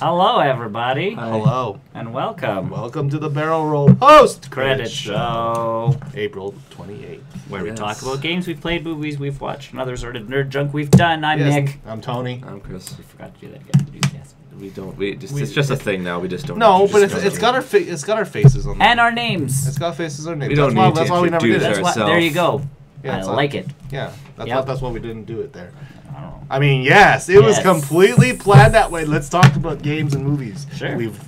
Hello, everybody. Hi. Hello. And welcome. Welcome to the Barrel Roll Post-Credit Show. April 28th. Where we talk about games we've played, movies we've watched, and other sort of nerd junk we've done. I'm Nick. I'm Tony. I'm Chris. We forgot to do that again. Yes. We don't. It's just a thing now. We just don't. No, but it's got our faces on there. And our names. It's got faces on our names. We don't That's why we never did it. There you go. Yeah, I like it. Yeah, that's why we didn't do it there. I mean, yes, it was completely planned that way. Let's talk about games and movies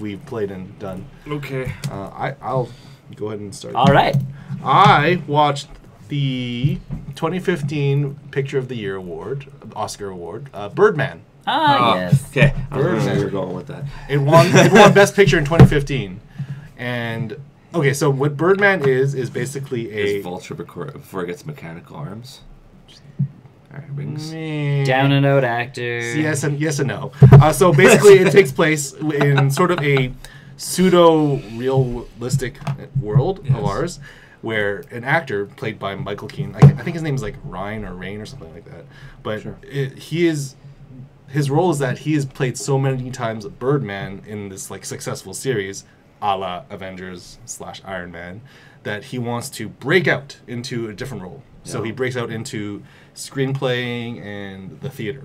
we've played and done. Okay. I'll go ahead and start. All right. I watched the 2015 Picture of the Year award, Oscar award, Birdman. Yes. Okay. I don't know where you're going with that. It won Best Picture in 2015, and okay, so what Birdman is basically Is Vulture before it gets mechanical arms? Wings. Down and out actor. Yes and no. So basically, it takes place in sort of a pseudo-realistic world of ours, where an actor played by Michael Keaton, I think his name is like Ryan or Rain or something like that, but his role is that he has played so many times Birdman in this like successful series, a la Avengers / Iron Man, that he wants to break out into a different role. Yeah. So he breaks out into screenplaying and the theater,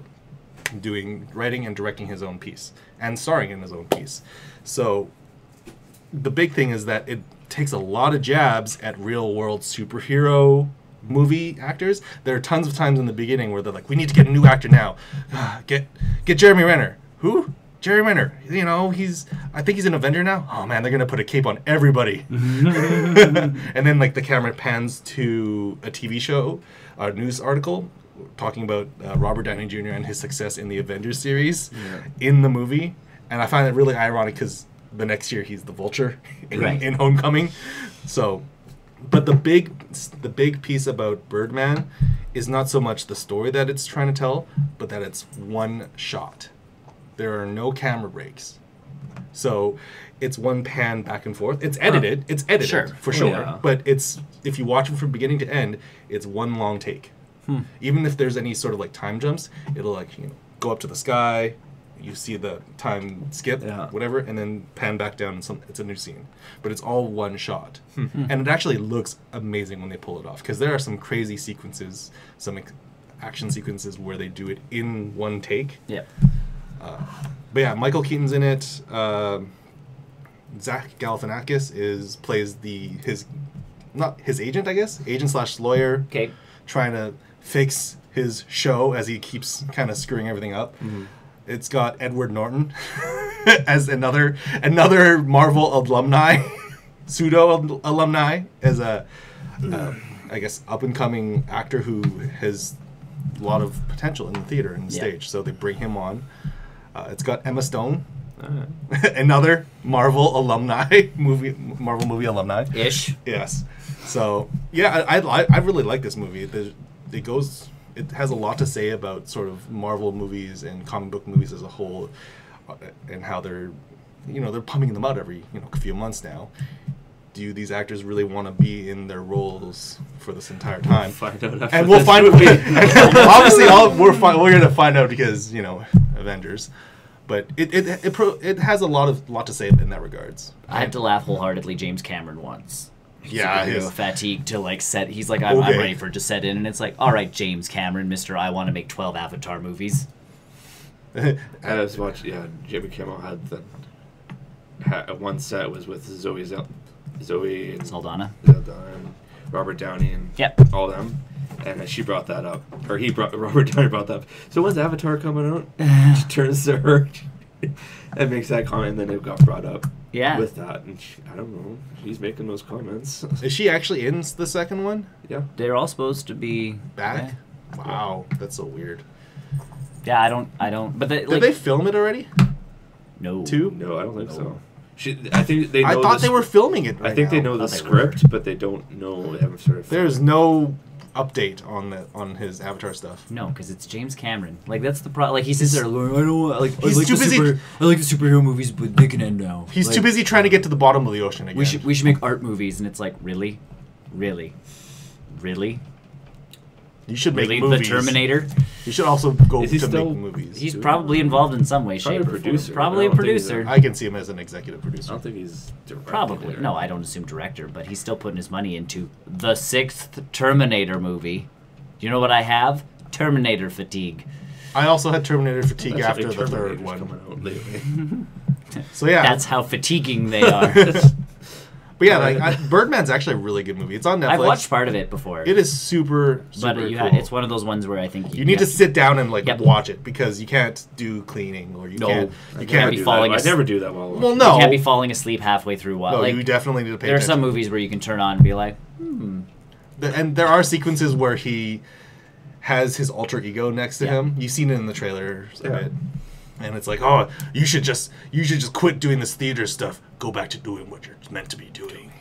doing writing and directing his own piece and starring in his own piece. So the big thing is that it takes a lot of jabs at real world superhero movie actors. There are tons of times in the beginning where they're like, we need to get a new actor now. Get Jeremy Renner. Who? Jeremy Renner. You know, I think he's an Avenger now. Oh man, they're gonna put a cape on everybody. And then like the camera pans to a TV show, a news article talking about Robert Downey Jr. and his success in the Avengers series in the movie. And I find it really ironic because the next year he's the Vulture in Homecoming. So, but the big piece about Birdman is not so much the story that it's trying to tell, but that it's one shot. There are no camera breaks. So it's one pan back and forth. It's edited. For sure. Yeah. But if you watch it from beginning to end, it's one long take. Even if there's any sort of like time jumps, it'll like go up to the sky, you see the time skip, whatever, and then pan back down and it's a new scene. But it's all one shot. And it actually looks amazing when they pull it off, because there are some crazy sequences, some action sequences where they do it in one take. Yeah. But yeah, Michael Keaton's in it. Zach Galifianakis plays his agent, I guess, agent / lawyer, trying to fix his show as he keeps kind of screwing everything up. It's got Edward Norton as another Marvel alumni, pseudo alumni, as a I guess up and coming actor who has a lot of potential in the theater and the stage. So they bring him on. It's got Emma Stone, another Marvel movie alumni. Ish. Yes. So yeah, I really like this movie. It has a lot to say about sort of Marvel movies and comic book movies as a whole, and how they're pumping them out every few months now. Do these actors really want to be in their roles for this entire time? We'll find out. Obviously, we're going to find out because Avengers, but it has a lot to say in that regards. I had to laugh wholeheartedly. James Cameron once. Yeah, fatigue to like set. He's like, I'm ready for it to set in, and it's like, all right, James Cameron, Mr. I want to make 12 Avatar movies. I was watching. Jimmy Kimmel had one set was with Zoe and Saldana, and Robert Downey, and all them, and she brought that up, or Robert Downey brought that up. So when's Avatar coming out? She turns to her and makes that comment, and then it got brought up. Yeah. With that, and I don't know, she's making those comments. Is she actually in the second one? Yeah. They're all supposed to be back. Wow, that's so weird. Yeah, I don't. But did they film it already? No. No, I don't think so. I think they. I thought they were filming it. I think they know the script, but they don't know. They haven't started. There's no update on his Avatar stuff. No, because it's James Cameron. Like that's the problem. Like he sits there going, I don't like. He's too busy. I like the superhero movies, but they can end now. He's too busy trying to get to the bottom of the ocean again. We should make art movies, and it's like really. You should make movies. The Terminator. He should also go Is he to still- make movies. He's probably involved in some way, Probably shape, a or form. producer. Probably I a don't think he's producer. I can see him as an executive I producer. don't think he's directing Probably. it. No, I don't assume director, but he's still putting his money into the 6th Terminator movie. Do you know what I have? Terminator fatigue. I also had Terminator fatigue That's after like the third Terminator's one. coming out lately. So yeah, That's how fatiguing they are. but yeah, like Birdman's actually a really good movie. It's on Netflix. I've watched part of it before. It is super but cool. it's one of those ones where I think You need to sit down and like Yep. watch it because you can't do cleaning or you No, can't you you can't can't be do falling that. I asleep. never do that while Well, watching. no, You can't be falling asleep halfway through. no, Like you definitely need to pay there are attention. some movies where you can turn on and be like, And there are sequences where he has his alter ego next to Yeah. him. You've seen it in the trailers a Yeah. bit. And it's like, oh, you should just quit doing this theater stuff. Go back to doing what you're meant to be doing.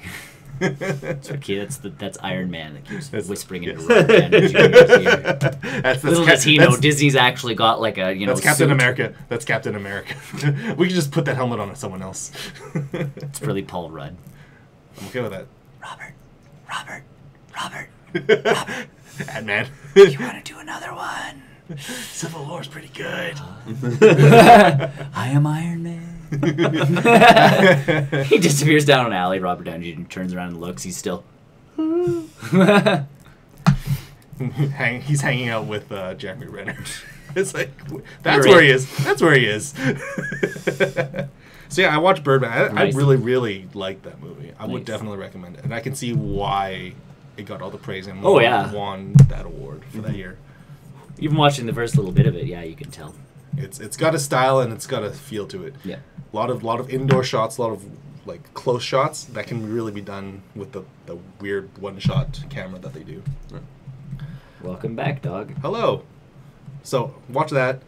okay, that's Iron Man that keeps whispering into yes. Robert Downey Jr.'s ear. That's Little does he know, Disney's actually got like a That's Captain suit. America. That's Captain America. We can just put that helmet on someone else. It's really Paul Rudd. I'm okay with that. Robert, Ant-Man. you want to do another one? Civil War's pretty good. I am Iron Man. He disappears down an alley. Robert Downey Jr. turns around and looks. He's still. He's hanging out with Jeremy Renner. It's like that's You're where right. he is. That's where he is. So yeah, I watched Birdman. I Nice. really, really liked that movie. I would Nice. definitely recommend it, and I can see why it got all the praise and Oh, yeah. won that award for that year. Even watching the first little bit of it, yeah, you can tell. It's got a style and it's got a feel to it. Yeah. A lot of indoor shots, a lot of like close shots that can really be done with the weird one shot camera that they do. Welcome back, dog. Hello. So watch that.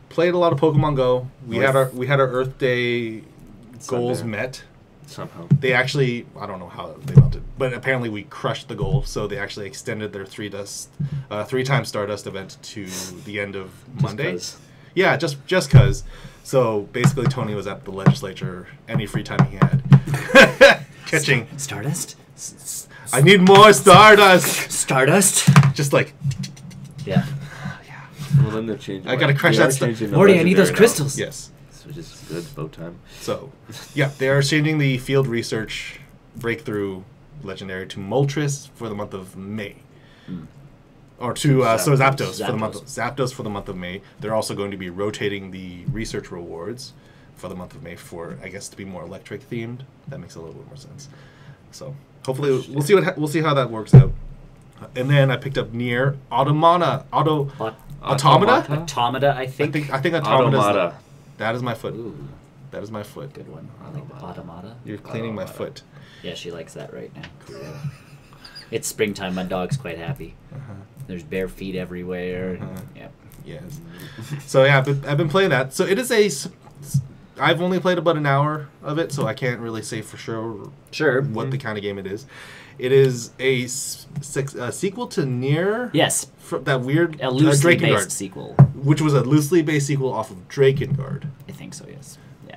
Played a lot of Pokemon Go. We had our Earth Day goals Sunday. met. Somehow. They actually, I don't know how they melted, but apparently we crushed the goal. So they actually extended their 3-time Stardust event to the end of Monday. 'Cause. Yeah, just cause. So basically, Tony was at the legislature any free time he had, catching. Stardust? I need more Stardust. Stardust? Just like Yeah. Well, then they're changing. I gotta crush they are that stuff. changing the Morty, I need those legendary now, crystals. yes. Which is good. It's about time. So, yeah, they are changing the field research breakthrough legendary to Moltres for the month of May. Or to Zapdos for the month of Zapdos for the month of May. They're also going to be rotating the research rewards for the month of May for, I guess, to be more electric themed. That makes a little bit more sense. So hopefully we'll see how that works out. And then I picked up Nier Automata. Automata? Automata, I think. I think Automata. Automata. That is my foot. Ooh, That is my foot. good one. I like Automata. You're cleaning my Automata. foot. Yeah, she likes that right now. It's springtime. My dog's quite happy. There's bare feet everywhere. Yep. Yes. So yeah, I've been playing that. So it is I've only played about an hour of it, so I can't really say for sure Sure. what the kind of game it is. It is a sequel to Nier. Yes. That weird A loosely Drakengard, based sequel. which was a loosely based sequel off of Drakengard. I think so, yes. Yeah.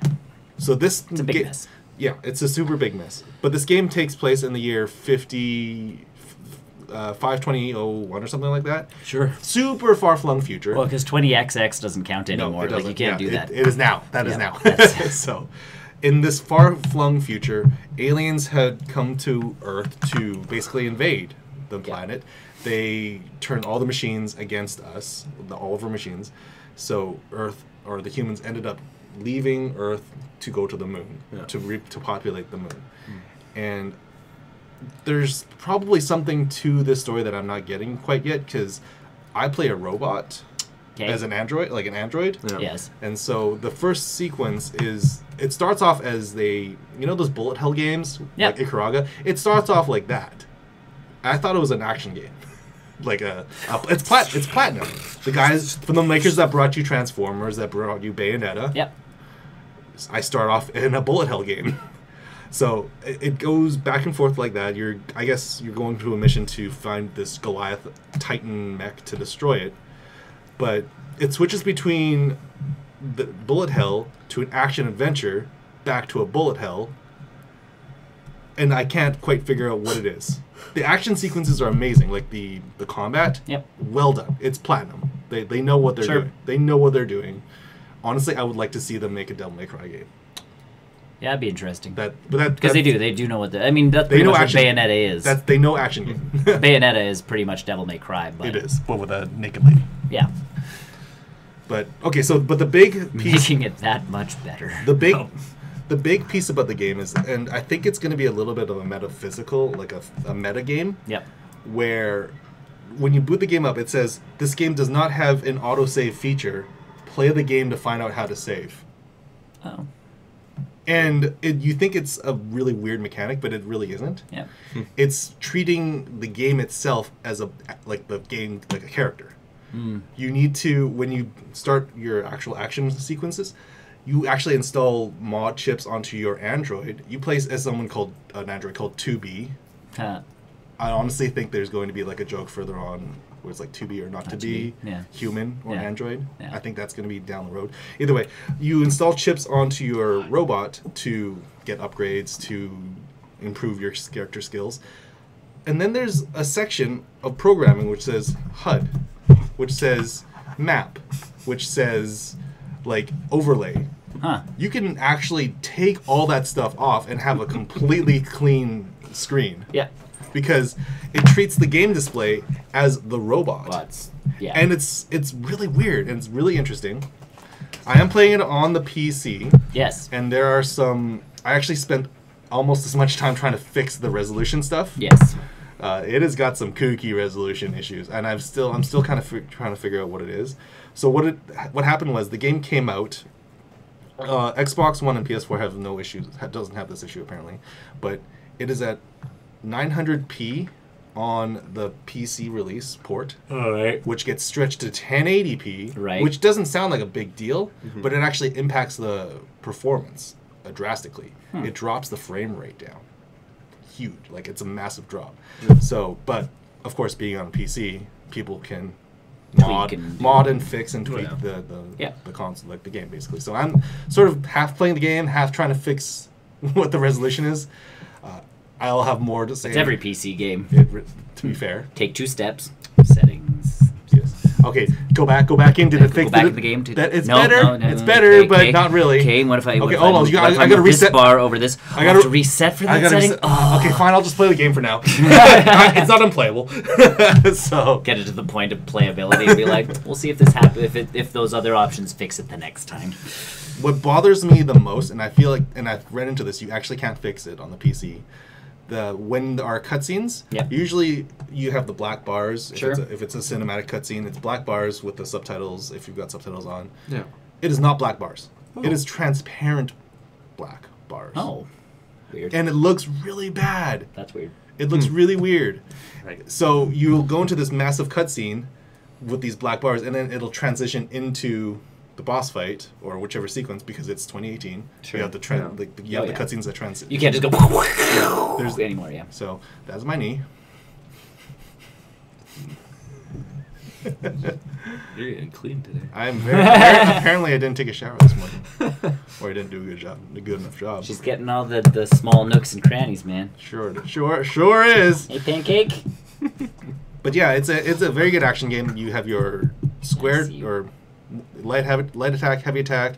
So this It's a big mess. Yeah, it's a super big mess. But this game takes place in the year 52001 or something like that. Sure. Super far-flung future. Well, because 20XX doesn't count anymore. it like, you doesn't. can't Yeah, do that. It is now. That is Yeah, now. that's- So, in this far-flung future, aliens had come to Earth to basically invade the planet. They turned all the machines against us, all of our machines. So Earth, or the humans, ended up leaving Earth to go to the moon, to populate the moon. And there's probably something to this story that I'm not getting quite yet, because I play a robot as an android, like an android. Yeah. Yes. And so the first sequence is, it starts off as those bullet hell games, Yep. like Ikaruga. It starts off like that. I thought it was an action game. It's platinum. The guys from the makers that brought you Transformers, that brought you Bayonetta. Yep. I start off in a bullet hell game. So it goes back and forth like that. I guess you're going to a mission to find this Goliath Titan mech to destroy it. But it switches between the bullet hell to an action adventure, back to a bullet hell, and I can't quite figure out what it is. The action sequences are amazing, like the combat. Yep. Well done. It's platinum. They know what they're doing. They know what they're doing. Honestly, I would like to see them make a Devil May Cry game. Yeah, that'd be interesting. Because they do know what I mean, that's pretty much what Bayonetta is. They know action game. Bayonetta is pretty much Devil May Cry. But it is, but with a naked lady. Yeah. But, okay, but the big piece... Making it that much better. The big piece about the game is, and I think it's going to be a little bit of a metaphysical, like a meta game. Yep. Where when you boot the game up, it says, this game does not have an autosave feature. Play the game to find out how to save. Oh. And you think it's a really weird mechanic, but it really isn't. Yeah. It's treating the game itself as the game like a character. Mm. You need to, when you start your actual action sequences, you actually install mod chips onto your Android. You play as an Android called 2B. Huh. I honestly think there's going to be like a joke further on where it's like to be or not to be, human or Android. Yeah. I think that's going to be down the road. Either way, you install chips onto your robot to get upgrades, to improve your character skills. And then there's a section of programming which says HUD, which says map, which says like overlay. Huh. You can actually take all that stuff off and have a completely clean screen. Yeah. Because it treats the game display as the robot. Yeah. And it's really weird and it's really interesting. I am playing it on the PC. Yes. And there are some... I actually spent almost as much time trying to fix the resolution stuff. Yes. It has got some kooky resolution issues, and I'm still kind of trying to figure out what it is. So what happened was the game came out. Xbox One and PS4 have no issues. Doesn't have this issue apparently, but it is at 900p on the PC release port, which gets stretched to 1080p, which doesn't sound like a big deal, but it actually impacts the performance drastically. It drops the frame rate down. Huge, like it's a massive drop. So, but of course, being on a PC, people can mod and fix and tweak the console, like the game basically. So I'm sort of half playing the game, half trying to fix what the resolution is. I'll have more to say. It's every PC game. To be fair, take 2 steps. Settings. Yes. Okay, go back in. Did it fix? Go back in the game. It's better. It's better, but not really. Okay, what if I? Okay, hold on. I gotta reset. This bar over this. I gotta reset for that setting. Okay, fine. I'll just play the game for now. It's not unplayable. So get it to the point of playability and be like, we'll see if this happens. If those other options fix it the next time. What bothers me the most, and I feel like, and I've read into this, you actually can't fix it on the PC. When there are cutscenes, usually you have the black bars. If it's a cinematic cutscene, it's black bars with the subtitles, if you've got subtitles on. Yeah. It is not black bars. Oh. It is transparent black bars. Oh. Weird. And it looks really bad. That's weird. It looks really weird. Right. So you'll go into this massive cutscene with these black bars, and then it'll transition into the boss fight or whichever sequence because it's 2018. Sure. You have the the cutscenes that transit. You can't just go there's anymore. Yeah. So that's my knee. You're getting clean today. I'm very apparently I didn't take a shower this morning, or I didn't do a good enough job. She's getting all the small nooks and crannies, man. Sure is. Hey, pancake. But yeah, it's a very good action game. You have your square or light attack, heavy attack,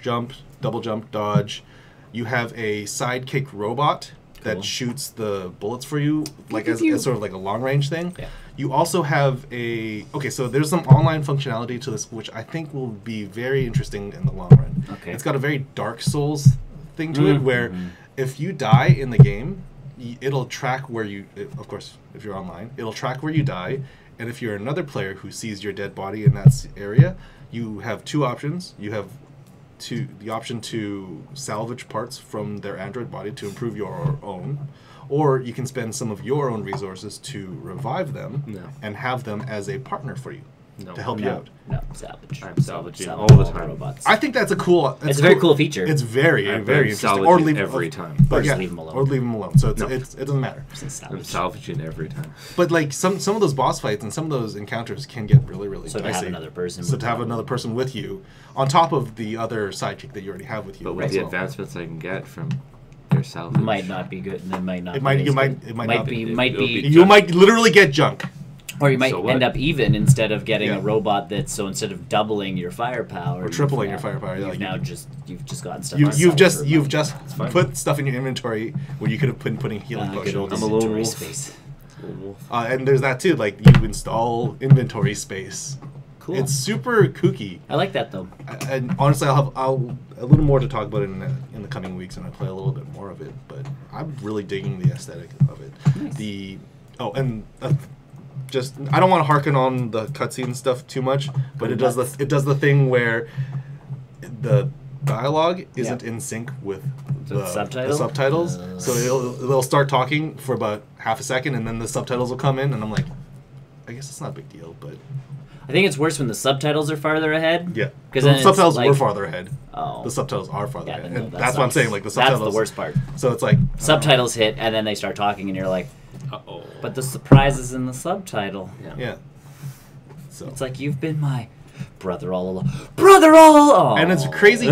jump, double jump, dodge. You have a sidekick robot that shoots the bullets for you, like as sort of like a long range thing. Yeah. You also have so there's some online functionality to this, which I think will be very interesting in the long run. Okay. It's got a very Dark Souls thing to it, where if you die in the game, it'll track where you, of course, if you're online, it'll track where you die, and if you're another player who sees your dead body in that area, you have 2 options. You have the option to salvage parts from their android body to improve your own, or you can spend some of your own resources to revive them and have them as a partner for you to help you out. No, salvage. I'm salvaging all the time. Robots. I think that's a cool... It's a very cool feature. It's very interesting. Or leave every time. But just leave them alone. Or leave them alone. So it doesn't matter. I'm salvaging every time. But like some of those boss fights and some of those encounters can get really, really dicey. To have another person. So to have another person with you, on top of the other sidekick that you already have with you. But with the advancements I can get from their salvage, might not be good. And it might not. You might literally get junk. Or you might So what? end up even instead of getting Yeah. a robot that's so instead of doubling your firepower Or tripling your firepower. Yeah, You've like now you- you've just gotten stuff. You've just fine. put stuff in your inventory where you could have been putting healing good old potions. I'm a lone inventory wolf. space. And there's that too. Like you install inventory space. Cool. It's super kooky. I like that though. And honestly, I'll a little more to talk about it in the coming weeks, and I play a little bit more of it. But I'm really digging the aesthetic of it. Nice. Just I don't want to harken on the cutscene stuff too much, but it does the thing where the dialogue isn't in sync with the subtitles. So they'll start talking for about half a second, and then the subtitles will come in, and I'm like, I guess it's not a big deal, but I think it's worse when the subtitles are farther ahead. yeah, because the subtitles were farther ahead. Oh, The subtitles are farther ahead, no, and that that's what I'm sucks. saying. Like the subtitles, That's the worst part. So it's like Subtitles hit, and then they start talking, and you're like, Uh-oh. but the surprise is in the subtitle. Yeah. So It's like you've been my brother all along. Brother all along. and it's crazy,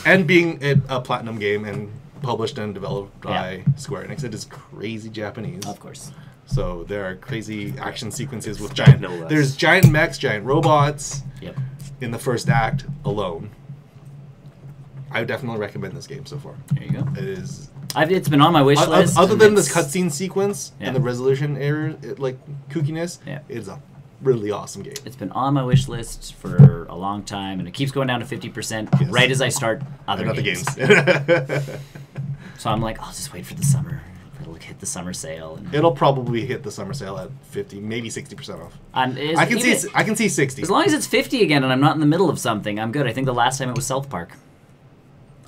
and being a platinum game and published and developed by Square Enix, it is crazy Japanese. Of course. So there are crazy action sequences with giant. No less. There's giant mechs, giant robots Yep. in the first act alone. I would definitely recommend this game so far. There you go. It is. It's been on my wish list. Other and than this it's- cutscene sequence Yeah. and the resolution error, like kookiness, Yeah. it's a really awesome game. It's been on my wish list for a long time, and it keeps going down to 50% Yes. right as I start other Another games. games. So I'm like, I'll just wait for the summer. It'll hit the summer sale. And, It'll probably hit the summer sale at 50, maybe 60% off. and I can see 60. as long as it's 50 again and I'm not in the middle of something, I'm good. I think the last time it was South Park.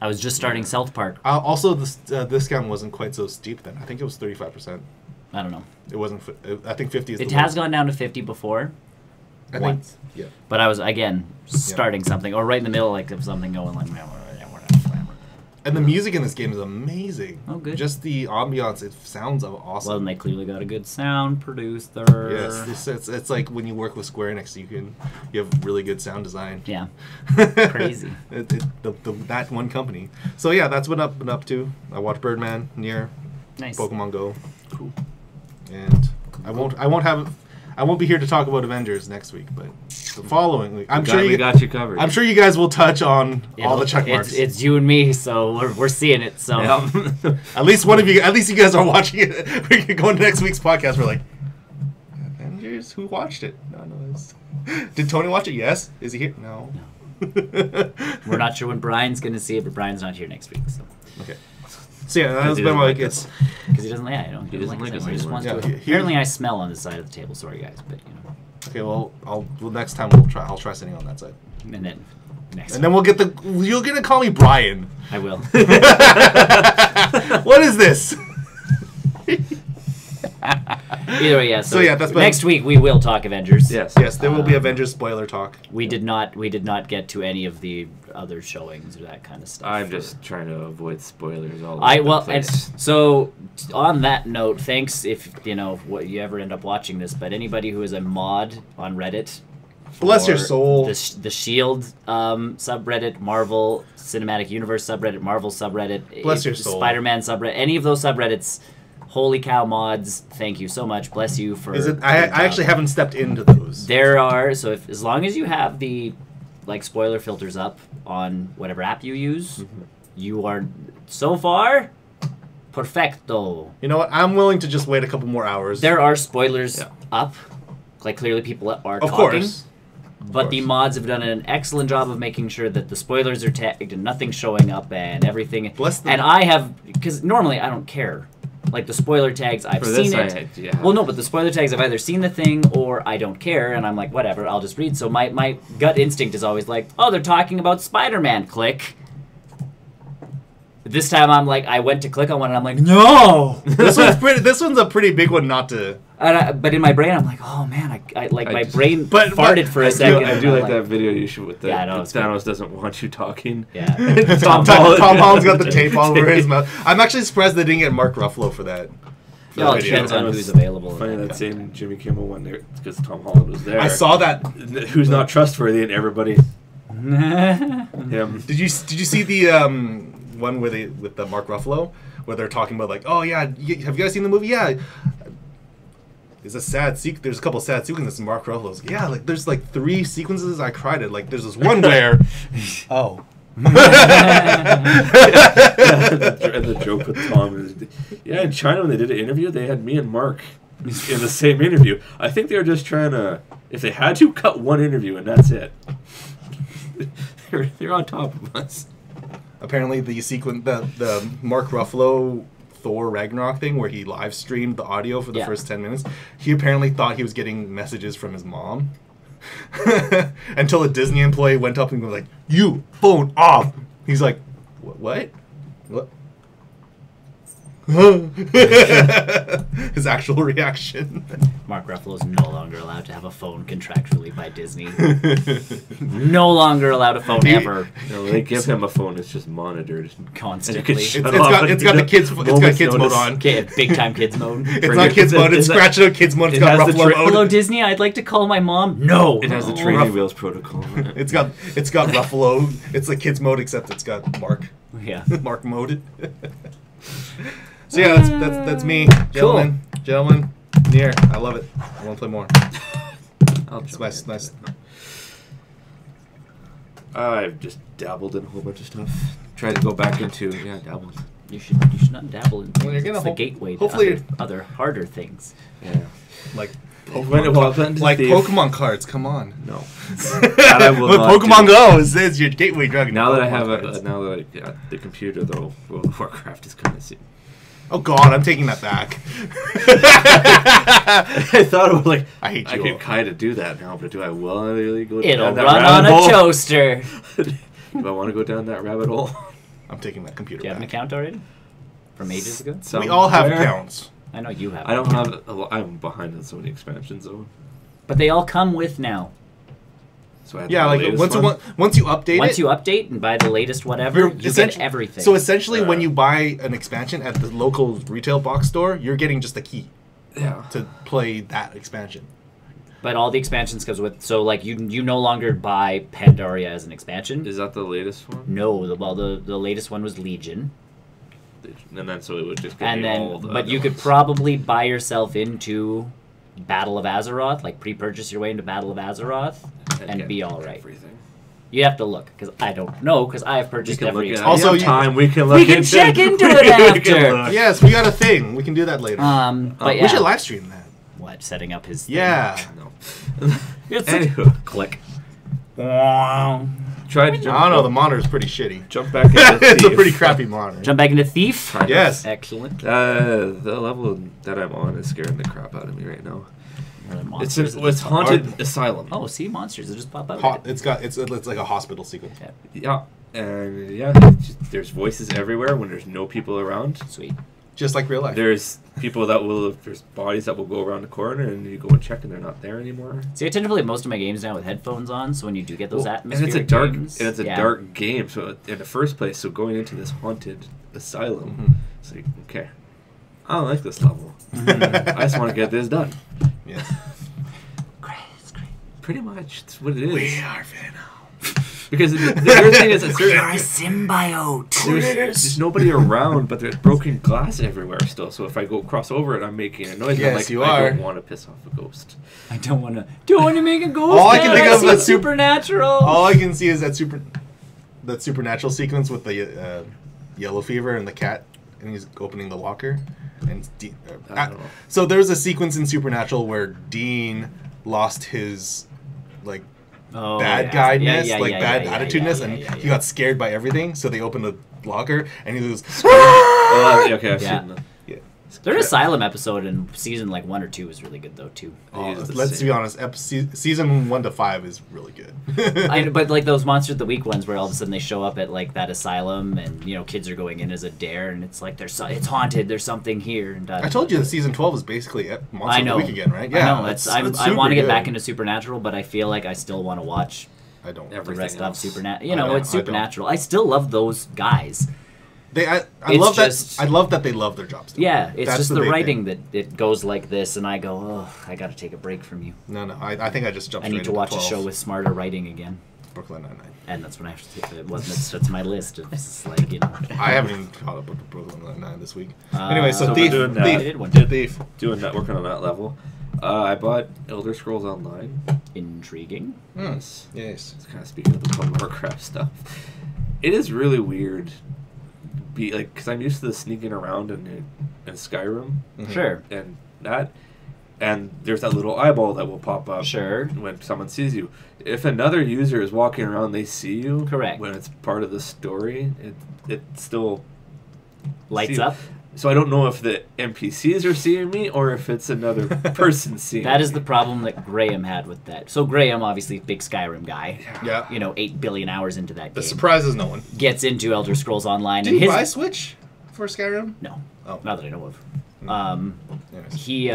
I was just starting South Park. Also, the discount wasn't quite so steep then. I think it was 35%. I don't know. It wasn't. I think 50 is. It the has lowest. gone down to 50 before, I think. once. Yeah. But I was, again, starting something, or right in the middle like of something going like, man, And the music in this game is amazing. Oh, good. Just the ambiance, it sounds awesome. well, and they clearly got a good sound producer. Yes, it's like when you work with Square Enix, you have really good sound design. Yeah. Crazy. That one company. So yeah, that's what I've been up to. I watched Birdman, Nier, Nice. Pokemon Go, Cool. and I won't be here to talk about Avengers next week, but the following week, We got you covered. I'm sure you guys will touch on all the check marks. It's you and me, so we're seeing it. So Yeah. At least you guys are watching it. We can go into next week's podcast. We're like, Avengers? Who watched it? No. Did Tony watch it? Yes. Is he here? No. we're not sure when Brian's going to see it, but Brian's not here next week. So Okay. So yeah, that's he been doesn't like like it's. because he doesn't, he doesn't like like us us anymore. He just anymore. wants Yeah, to. he- Apparently, I smell on this side of the table. Sorry, guys, but Okay, well, next time I'll try sitting on that side, and then next. and then you're gonna call me Brian. I will. What is this? Either way, yeah. So, So, yeah, that's been- next week we will talk Avengers. Yes. Yes, there will be Avengers spoiler talk. We did not get to any of the other showings or that kind of stuff. I'm just trying to avoid spoilers all And so on that note, thanks if what you ever end up watching this, but anybody who is a mod on Reddit, Bless your for soul. the Shield subreddit, Marvel Cinematic Universe subreddit, Marvel subreddit, Bless your soul. Spider-Man subreddit, any of those subreddits. Holy cow, mods! Thank you so much. Bless you for. Is it? I actually haven't stepped into those. There are as long as you have the spoiler filters up on whatever app you use, you are so far perfecto. You know what? I'm willing to just wait a couple more hours. There are spoilers up, clearly people are of talking. course. But the mods have done an excellent job of making sure that the spoilers are tagged and nothing's showing up and everything. Bless them. And I have, because normally I don't care. Like the spoiler tags, I've For seen this, it. yeah. Well, no, but the spoiler tags, I've either seen the thing or I don't care, and I'm like, whatever, I'll just read. So my gut instinct is always like, oh, they're talking about Spider-Man. Click. This time I'm like, I went to click on one and I'm like, no. This one's a pretty big one not to. But in my brain, I'm like, oh man, my just- brain but farted for a second. I and do I'm like that video you shoot with the Yeah, I know, it's Thanos doesn't want you talking. Yeah. Tom Holland's got the tape all over his mouth. I'm actually surprised they didn't get Mark Ruffalo for that. Yeah, well, it video. depends on It who's was available. Funny that same Jimmy Kimmel one there because Tom Holland was there. I saw that. Who's not trustworthy, and everybody him. Did you see the one with the Mark Ruffalo where they're talking about like, oh yeah, have you guys seen the movie? Yeah. it's a sad there's a couple sad sequences in Mark Ruffalo's. Yeah, like there's like 3 sequences I cried at. Like there's this one where, oh. And the joke with Tom is, yeah, in China when they did an interview, they had me and Mark in the same interview. I think they were just trying to, if they had to, cut one interview and that's it. They're on top of us. Apparently, the sequence, the Mark Ruffalo Thor Ragnarok thing, where he live streamed the audio for the first 10 minutes, he apparently thought he was getting messages from his mom. Until a Disney employee went up and was like, "You phone off." He's like, "What? What?" His actual reaction. Mark Ruffalo is no longer allowed to have a phone contractually by Disney. No longer allowed a phone ever. No, they give him a phone. It's just monitored constantly. It's got the kids. It's got kids mode on. Big time kids mode. It's not kids mode. It's scratch it out kids mode. It's got Ruffalo mode. Hello Disney, I'd like to call my mom. No, it has the training wheels protocol. It's got Ruffalo. It's like kids mode except it's got Mark. Yeah, Mark mode. So yeah, that's me, gentlemen. Cool. Gentlemen, Nier, I love it. I want to play more. It's nice. I've just dabbled in a whole bunch of stuff. Tried to go back into dabbled. You should not dabble in things. Well, you're gonna the gateway to other harder things. Yeah, like Pokemon cards. Come on. No, that I will not Pokemon Go is your gateway drug. Now that I have now that I got the computer, though, World of Warcraft is kind of seen. Oh God, I'm taking that back. I thought it was like I hate you. I could kind of do that now, but do I really go It'll down that run rabbit on hole? a toaster. Do I want to go down that rabbit hole? I'm taking that computer Do you have an account already? From ages ago? We all have accounts. I know you have. I don't have. I'm behind on so many expansions, though. But they all come with now. So I like once you update and buy the latest whatever, you get everything. So essentially, when you buy an expansion at the local retail box store, you're getting just a key. Yeah. To play that expansion. But all the expansions comes with, so like you no longer buy Pandaria as an expansion. Is that the latest one? No, the latest one was Legion. And then so it would just get all the but you could probably buy yourself into Battle of Azeroth, like pre-purchase your way into Battle of Azeroth, and be all right. Everything. You have to look, because I don't know, because I have purchased every expansion. Also, we can look. We can check into it after. Yes, we got a thing. We can do that later. But we should live stream that. What, setting up his? Yeah. Thing? No. Anywho, click. Tried to jump. I don't know. The monitor's pretty shitty. Jump back into It's a pretty crappy monitor. Jump back into Thief. Yes. Excellent. The level that I'm on is scaring the crap out of me right now. It's Haunted Asylum. Oh, see, monsters that just pop out. It's like a hospital sequence. Yeah, and there's voices everywhere when there's no people around. Sweet. Just like real life. There's there's bodies that will go around the corner and you go and check and they're not there anymore. See, I tend to play most of my games now with headphones on, so when you do get those atmospheric and it's a dark games, dark game. So in the first place, so going into this haunted asylum, it's like, okay, I don't like this level. I just want to get this done. Yeah. Great. Pretty much, that's what it is. We are Venom. Because the other thing is, you're a symbiote. There's nobody around, but there's broken glass everywhere still. So if I go cross over it, I'm making a noise. Yes, I don't want to piss off a ghost. I don't want to make a ghost. All I can think of is supernatural. All I can see is that supernatural sequence with the yellow fever and the cat, and he's opening the locker. And so there's a sequence in Supernatural where Dean lost his bad guyness, bad attitudiness, and he got scared by everything. So they opened the locker, and he was. Okay, I've seen that. Yeah. Their Asylum episode in season 1 or 2 is really good though too. Let's be honest, season 1 to 5 is really good. But those Monster of the Week ones, where all of a sudden they show up at that asylum, and kids are going in as a dare, and it's like it's haunted. There's something here. And I told you that season 12 is basically Monster of the Week again, right? Yeah, I know. I want to get back into Supernatural, but I feel like I still want to watch. I don't. The rest of Supernatural. It's Supernatural. I still love those guys. I love that they love their jobs. Yeah, it's just the writing that it goes like this, and I go, oh, I got to take a break from you. No, I think I just jumped. I need to watch a show with smarter writing again. Brooklyn Nine-Nine. And that's what I have to take. That's my list. It's I haven't even caught up with Brooklyn Nine-Nine this week. Anyway, so Thief. Thief. Doing that, working on that level. I bought Elder Scrolls Online. Intriguing. Yes. It's kind of speaking of the World of Warcraft stuff. It is really weird, because I'm used to the sneaking around in Skyrim. Sure. And there's that little eyeball that will pop up. Sure. When someone sees you. If another user is walking around, they see you. Correct. When it's part of the story, it still lights up. So I don't know if the NPCs are seeing me or if it's another person seeing That me. is the problem that Graham had with that. So Graham, obviously, big Skyrim guy. Yeah. 8 billion hours into that game. That surprises no one. Gets into Elder Scrolls Online. Did you buy Switch for Skyrim? No. Oh. Not that I know of. Yes. He,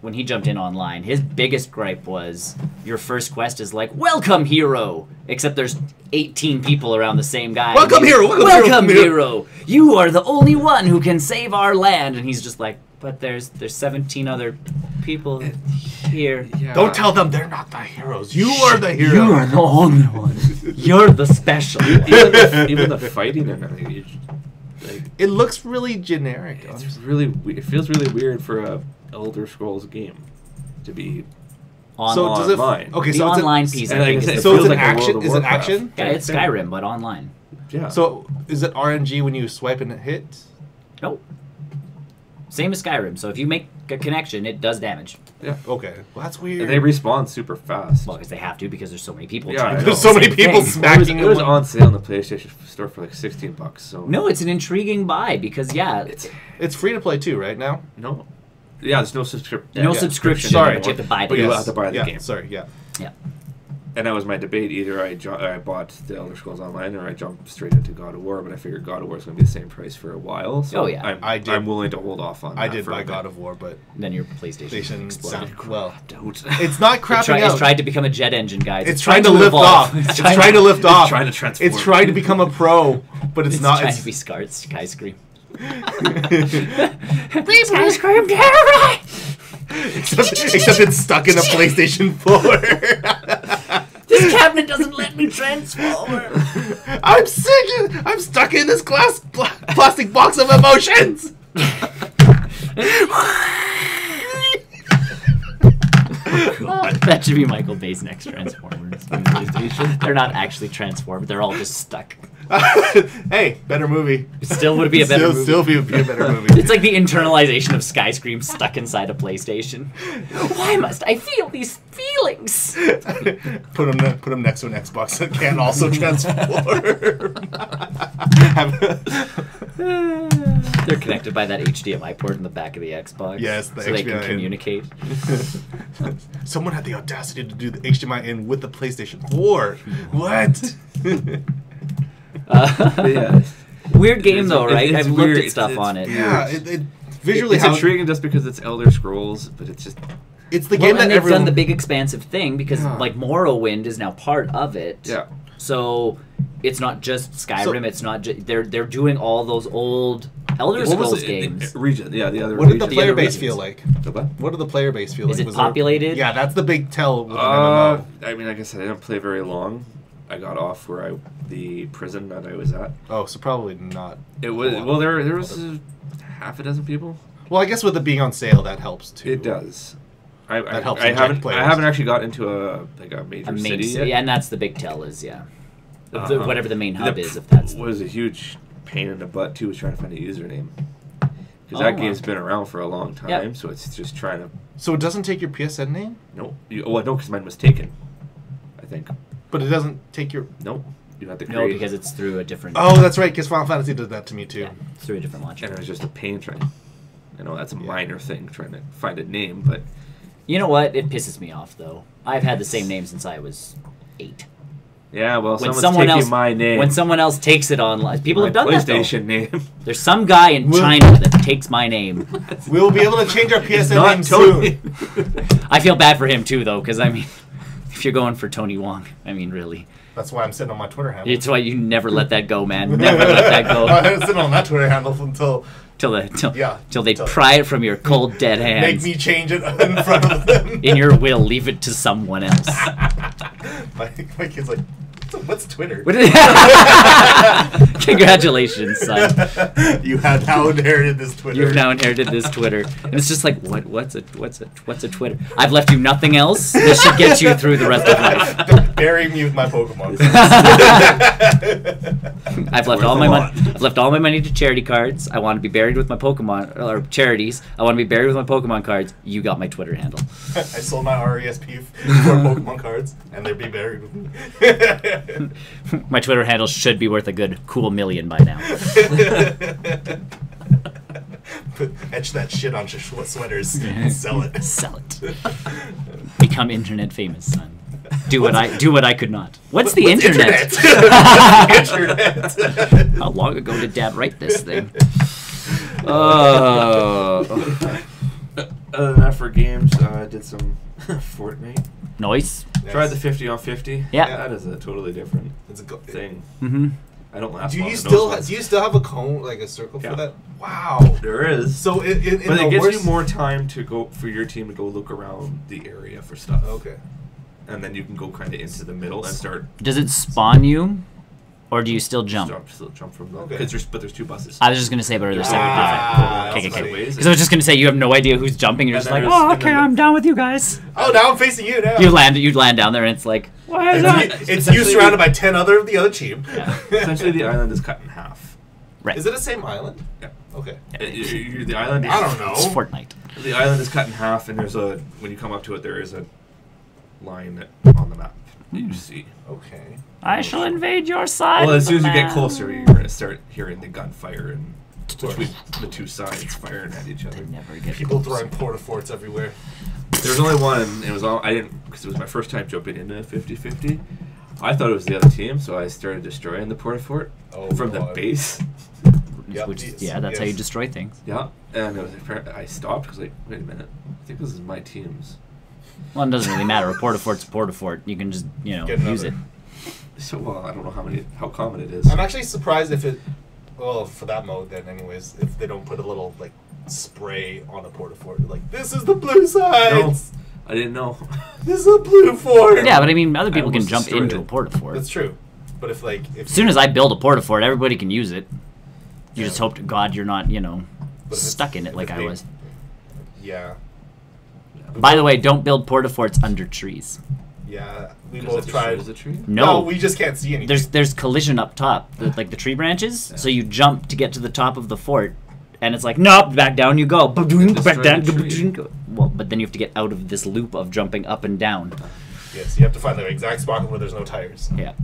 when he jumped in online, his biggest gripe was your first quest is like, welcome, hero! Except there's 18 people around the same guy. Welcome, hero! Welcome, hero! You are the only one who can save our land. And he's just like, but there's 17 other people here. Yeah. Don't tell them they're not the heroes. You are the hero. You are the only one. You're the special one. Even the fighting and everything. It looks really generic. It feels really weird for a Elder Scrolls game to be online. Okay, the so online it's piece. and I like think I said, is it so the it's feels an like a World action. of Is it Warcraft. action? yeah, it's Skyrim, but online. Yeah. So is it RNG when you swipe and it hits? Nope. Same as Skyrim. So if you make a connection, it does damage. Yeah. Okay. Well, that's weird. And they respawn super fast. Well, because they have to, because there's so many people. Yeah, trying to I do know. There's so the many same people thing. smacking. It was on sale on the PlayStation Store for like $16. So No, it's an intriguing buy because It's free to play too, right now? no. Yeah, there's no subscription. no subscription. Sorry. But you have to buy the But you game. have to buy the yeah. game. Sorry. Yeah. Yeah. And that was my debate. Either I bought the Elder Scrolls Online or I jumped straight into God of War. But I figured God of War is going to be the same price for a while. So Oh, yeah. I'm willing to hold off on that. I did for buy a bit. God of War, but Then your PlayStation exploded. well, Don't. it's not crapping It's out. tried to become a jet engine, guys. It's trying to lift evolve. off. It's trying to lift off. trying to transform. It's trying to become a pro, but it's not. trying It's to be Skyscream. Skyscream terror! Except it's stuck in a PlayStation 4. This cabinet doesn't let me transform. I'm sick. I'm stuck in this plastic box of emotions. That should be Michael Bay's next Transformers on PlayStation. They're not actually transformed. They're all just stuck. Hey, better movie. It still would be a better movie. Still be a better movie. It's like the internalization of Skyscream stuck inside a PlayStation. Why must I feel these feelings? Put them next to an Xbox that can also transform. They're connected by that HDMI port in the back of the Xbox. Yes, the so they can HDMI in. communicate. Someone had the audacity to do the HDMI in with the PlayStation 4. What? Yeah. Weird game though, It's right? I've weird. looked at stuff It's on it. weird. Yeah, visually It's how intriguing just because it's Elder Scrolls, but it's just it's the Well, game that and they've everyone done the big expansive thing because Yeah. like Morrowind is now part of it. yeah. So it's not just Skyrim. It's not just they're doing all those old Elder What was Scrolls the games. region? Yeah, the other. What did the region. player other base regions. feel like? The what? What did the player base feel Is like? it Was there- populated? Yeah, that's the big tell with an MMO. I mean, like I said, I didn't play very long. I got off the prison that I was at. Oh, so probably not. It was well, there was half a dozen people. Well, I guess with it being on sale, that helps too. It does. That helps I inject haven't. players. I haven't actually got into a major A main city city, yet. and that's the big tell is Uh-huh. whatever the main hub The is. If that's was a huge pain in the butt too. Was trying to find a username because Oh, that wow. game's been around for a long time. Yep. So it's just trying to. So it doesn't take your PSN name, No, no, because mine was taken. I think. but it doesn't take your. No, you have to create. no, because it's through a different. Oh, that's right. Because Final Fantasy did that to me too. yeah, it's through a different launcher. And it was just a pain trying. I know that's a minor thing trying to find a name, but You know what? It pisses me off though. I've had the same name since I was 8. yeah, well, When someone's someone taking else, my name. when someone else takes it online, people my have done that. PlayStation name. Though. There's some guy in Well- China that takes my name. We will be able to change our PSN Not name Tony. soon. I feel bad for him too, though, because I mean, if you're going for Tony Wong, I mean, really, That's why I'm sitting on my Twitter handle. it's why you never let that go, man. Never let that go I'm sitting on that Twitter handle until till they till- pry it from your cold dead make hands. me change it in front of them. In your will, leave it to someone else. my kid's like, What's Twitter? Congratulations, son. You have now inherited this Twitter. You've now inherited this Twitter, and it's just like, what's a Twitter? I've left you nothing else. This should get you through the rest of life. Bury me with my Pokemon. I've left all my money. I've left all my money to charity cards. I want to be buried with my Pokemon or charities. I want to be buried with my Pokemon cards. You got my Twitter handle. I sold my RESP for Pokemon cards, and they'd be buried with me. My Twitter handle should be worth a good cool million by now. Etch that shit on sweaters and sell it. Sell it. Become internet famous, son. Do what I could not. What's the internet? Internet. How long ago did Dad write this thing? Other than that, for games, I did some Fortnite. Nice. Tried the 50 on 50. Yeah. That is a totally different thing. Mm-hmm. I don't last Do long you in still those do you still have a cone, like a circle Yeah. for that? Wow. There is. So in But the it gives worst... you more time to go for your team to go look around the area for stuff. Okay. And then you can go kind of into the middle and start. Does it spawn you, or do you still jump? Still jump from them. Okay. But there's two buses. I was just gonna say, but are there separate? that's Okay. funny. Because I was just gonna say you have no idea who's jumping. You're And just then like, there's- oh, and okay, then I'm down with you guys. Oh, now I'm facing you now. You land down there, and it's like, why is that? It's you Essentially- surrounded by 10 other of the other team. Yeah. Essentially, the island is cut in half. Right. Is it the same island? Yeah. Okay. The island. I don't know. It's Fortnite. The island is cut in half, and there's when you come up to it, there is a line on the map that you see. Okay. I shall invade your side. Well, of as soon as the you get map. closer, you're gonna start hearing the gunfire and between the two sides firing at each other. Never get People close. throwing porta-forts everywhere. There's only one, and it was all I didn't because it was my first time jumping into 50-50. I thought it was the other team, so I started destroying the porta fort from the God. base. Yep. Which is, that's how you destroy things. Yeah, and it was I stopped because like, wait a minute, I think this is my team's. Well, it doesn't really matter. A porta-fort's a porta-fort. You can just, Get use it. another. So well, I don't know how common it is. I'm actually surprised if it... Well, for that mode then anyways, if they don't put a little, like, spray on a porta-fort. Like, this is the blue sides! No, I didn't know. This is a blue fort! Yeah, but I mean, other people can almost jump destroyed into it. a porta-fort. That's true. But if, like... As soon as I build a porta-fort, everybody can use it. You Yeah. just hope to God you're not, But if it's- stuck in it if like I they- was. Yeah. By the way, don't build porta-forts under trees. Yeah. We Because both the tried... tree is a tree. No, we just can't see anything. there's collision up top, like the tree branches. So you jump to get to the top of the fort, and it's like, nope, back down you go. Back down. the tree. Well, but then you have to get out of this loop of jumping up and down. Yes, you have to find the exact spot where there's no tires. Yeah.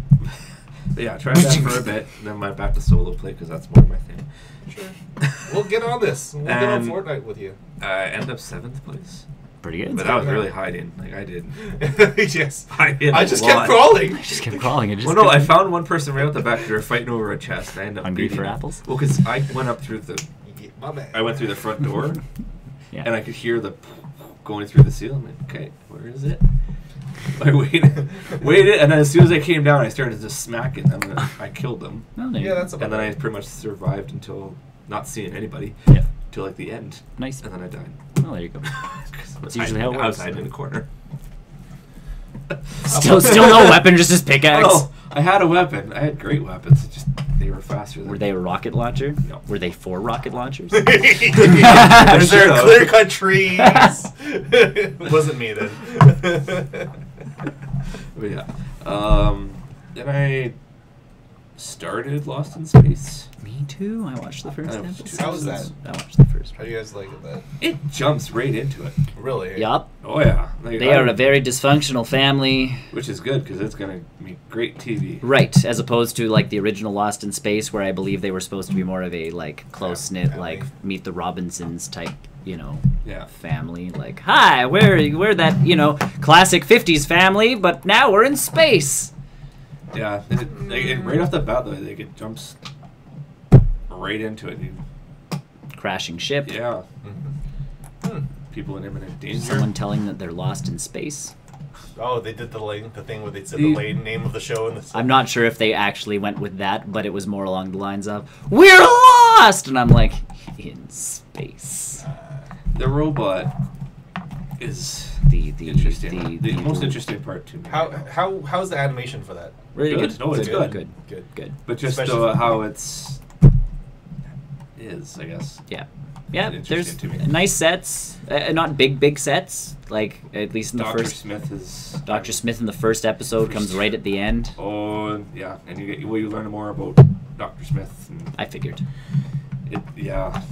But yeah, I tried that for a bit, then went back to solo play because that's more my thing. Sure. We'll get on this. We'll get on And- Fortnite with you. I ended up 7th place, Pretty good. but I was really hiding. Like I did. Yes. I did. I a just lot. kept crawling. I just kept crawling. I just Well, no, I kept- found one person right out the back. They were fighting over a chest. And I ended up Hungry beating for them. apples? Well, because I went up through the. My man. I went through the front door, Yeah. and I could hear the going through the ceiling. I'm like, okay, where is it? I waited, and then as soon as I came down, I started just smacking them. And I killed them, Oh, there you Yeah, go. that's about and then I right. pretty much survived until not seeing anybody Yeah. till like the end, Nice. and then I died. Oh, there you go. That's usually how it I was works. hiding in a corner. Still no weapon, just his pickaxe. Oh, I had a weapon. I had great weapons. It just they were faster than Were they a rocket launcher? No. Were they 4 rocket launchers? Is there Should've. clear-cut trees? Wasn't me then. But yeah. Then I started Lost in Space. Me too. I watched the first I know, episode. How was that? I watched the first How one. do you guys like it? It jumps right into it. Really? Yup. Oh yeah. Like, They are a very dysfunctional family. which is good because it's gonna make great TV. Right, as opposed to like the original Lost in Space, where I believe they were supposed to be more of a like close knit, Family. like Meet the Robinsons type, Yeah. family. Like, hi, we're that classic '50s family, but now we're in space. Yeah. Right off the bat though, like it jumps right into it. Crashing ship. Yeah. Hmm. People in imminent danger. Someone telling that they're lost in space. Oh, they did the thing where they said The- the name of the show in the. I'm not sure if they actually went with that, but it was more along the lines of "We're lost," and I'm like, in space. The robot is The most interesting part to me. How's the animation for that? Really good. good. No, it's Good. But just how it's I guess. Yeah. Yeah, there's to me. nice sets, not big sets, like at least in the first. Dr. Smith in the first episode comes right at the end. Oh yeah, and you learn more about Dr. Smith. And I figured. Yeah.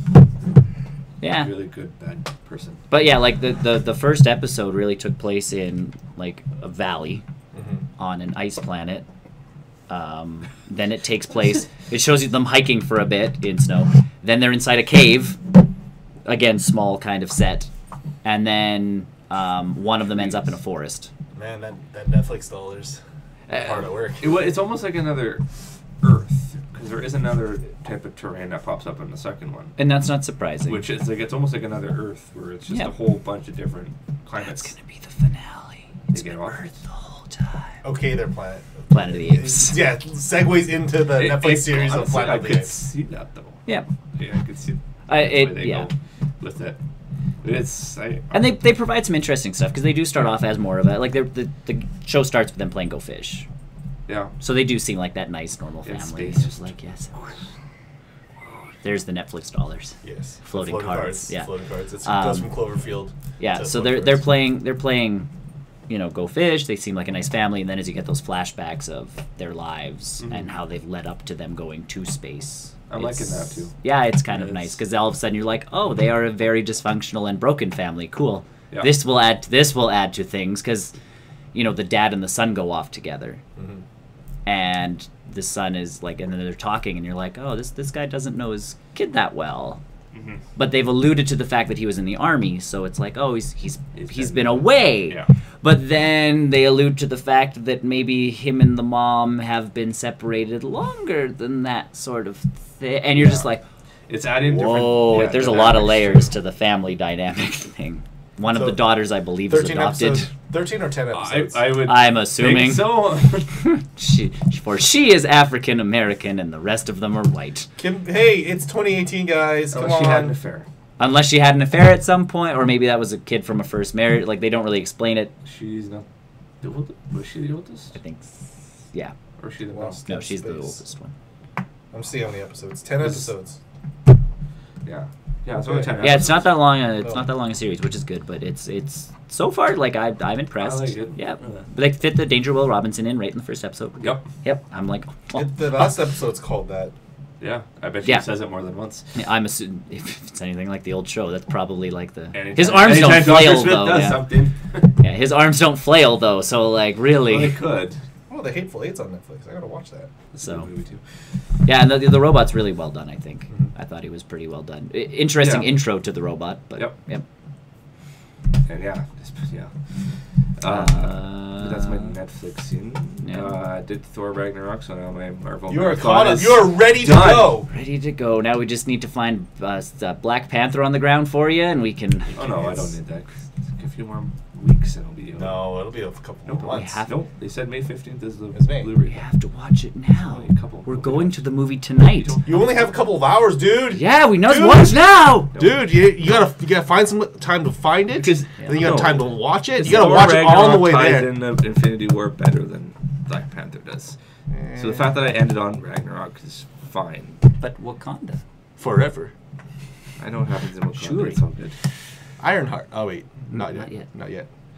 Really good bad person. But yeah, like the first episode really took place in like a valley on an ice planet. Then it takes place. It shows you them hiking for a bit in snow. Then they're inside a cave. Again, small kind of set. And then one of them ends up in a forest. Man, that Netflix dollars hard at work. It's almost like another Earth, because there is another type of terrain that pops up in the second one. And that's not surprising. Which is like it's almost like another Earth, where it's just a whole bunch of different climates. That's gonna be the finale. It's been Earth the whole time. Okay, they're Planet of the Apes. Yeah, segues into the Netflix series of Planet of the Apes. I could see that though. Yeah. Yeah, I could see. Go with it. It's and they provide some interesting stuff because they do start off as more of a like the show starts with them playing Go Fish. Yeah. So they do seem like that nice normal family. It's just like yes. There's the Netflix dollars. Yes. Floating cards. Yeah. Floating cards. It goes from Cloverfield. Yeah. So they're playing. You know, Go Fish. They seem like a nice family, and then as you get those flashbacks of their lives and how they've led up to them going to space. I'm liking that too. Yeah, it's kind of nice because all of a sudden you're like, oh, they are a very dysfunctional and broken family. Cool. Yeah. This will add to things because, you know, the dad and the son go off together, and the son is like, and then they're talking, and you're like, oh, this guy doesn't know his kid that well. But they've alluded to the fact that he was in the army, so it's like, oh, he's been away. Yeah. But then they allude to the fact that maybe him and the mom have been separated longer than that sort of thing, and you're just like, it's adding. Whoa, there's a lot of layers to the family dynamic thing. One of the daughters, I believe, is adopted. 13 or 10 episodes. I'm assuming. So. she is African American, and the rest of them are white. Hey, it's 2018, guys. Come on. She had an affair. Unless she had an affair at some point, or maybe that was a kid from a first marriage. Like, they don't really explain it. She's not the oldest. Was she the oldest? I think, yeah. Or is she the most? No, she's the oldest one. I'm seeing how many episodes. 10 episodes. Yeah. Yeah, it's only 10 episodes. Yeah, it's not that long. It's not that long a series, which is good. But it's so far, like, I'm impressed. I like it. Yeah. But they fit the Danger Will Robinson in right in the first episode. Yep. I'm like, the last episode's called that. Yeah, I bet she says it more than once. Yeah, I'm assuming if it's anything like the old show, that's probably like the his arms don't flail though. Yeah, his arms don't flail though. So like really, well, they could. Oh, The Hateful Eight's on Netflix. I gotta watch that. So, yeah, and the robot's really well done. I think I thought he was pretty well done. Interesting intro to the robot, but yep. And that's my Netflix scene. Did Thor Ragnarok, so now my Marvel. You are caught up. You are ready to go. Ready to go. Now we just need to find Black Panther on the ground for you, and we can. Oh no, I don't need that. A few more weeks and it'll be. No, it'll be a couple more months. Nope, they said May 15th is the Blu-ray. We have to watch it now. We're going to the movie tonight. You only have a couple of hours, dude. Yeah, we know watch now. Dude, you gotta find some time to find it. Because then you got time to watch it. You gotta Thor watch it all the way ties there. In Infinity War better than Black Panther does. So the fact that I ended on Ragnarok is fine. But Wakanda forever. I know what happens in Wakanda. It's all good. Ironheart. Oh wait, not yet.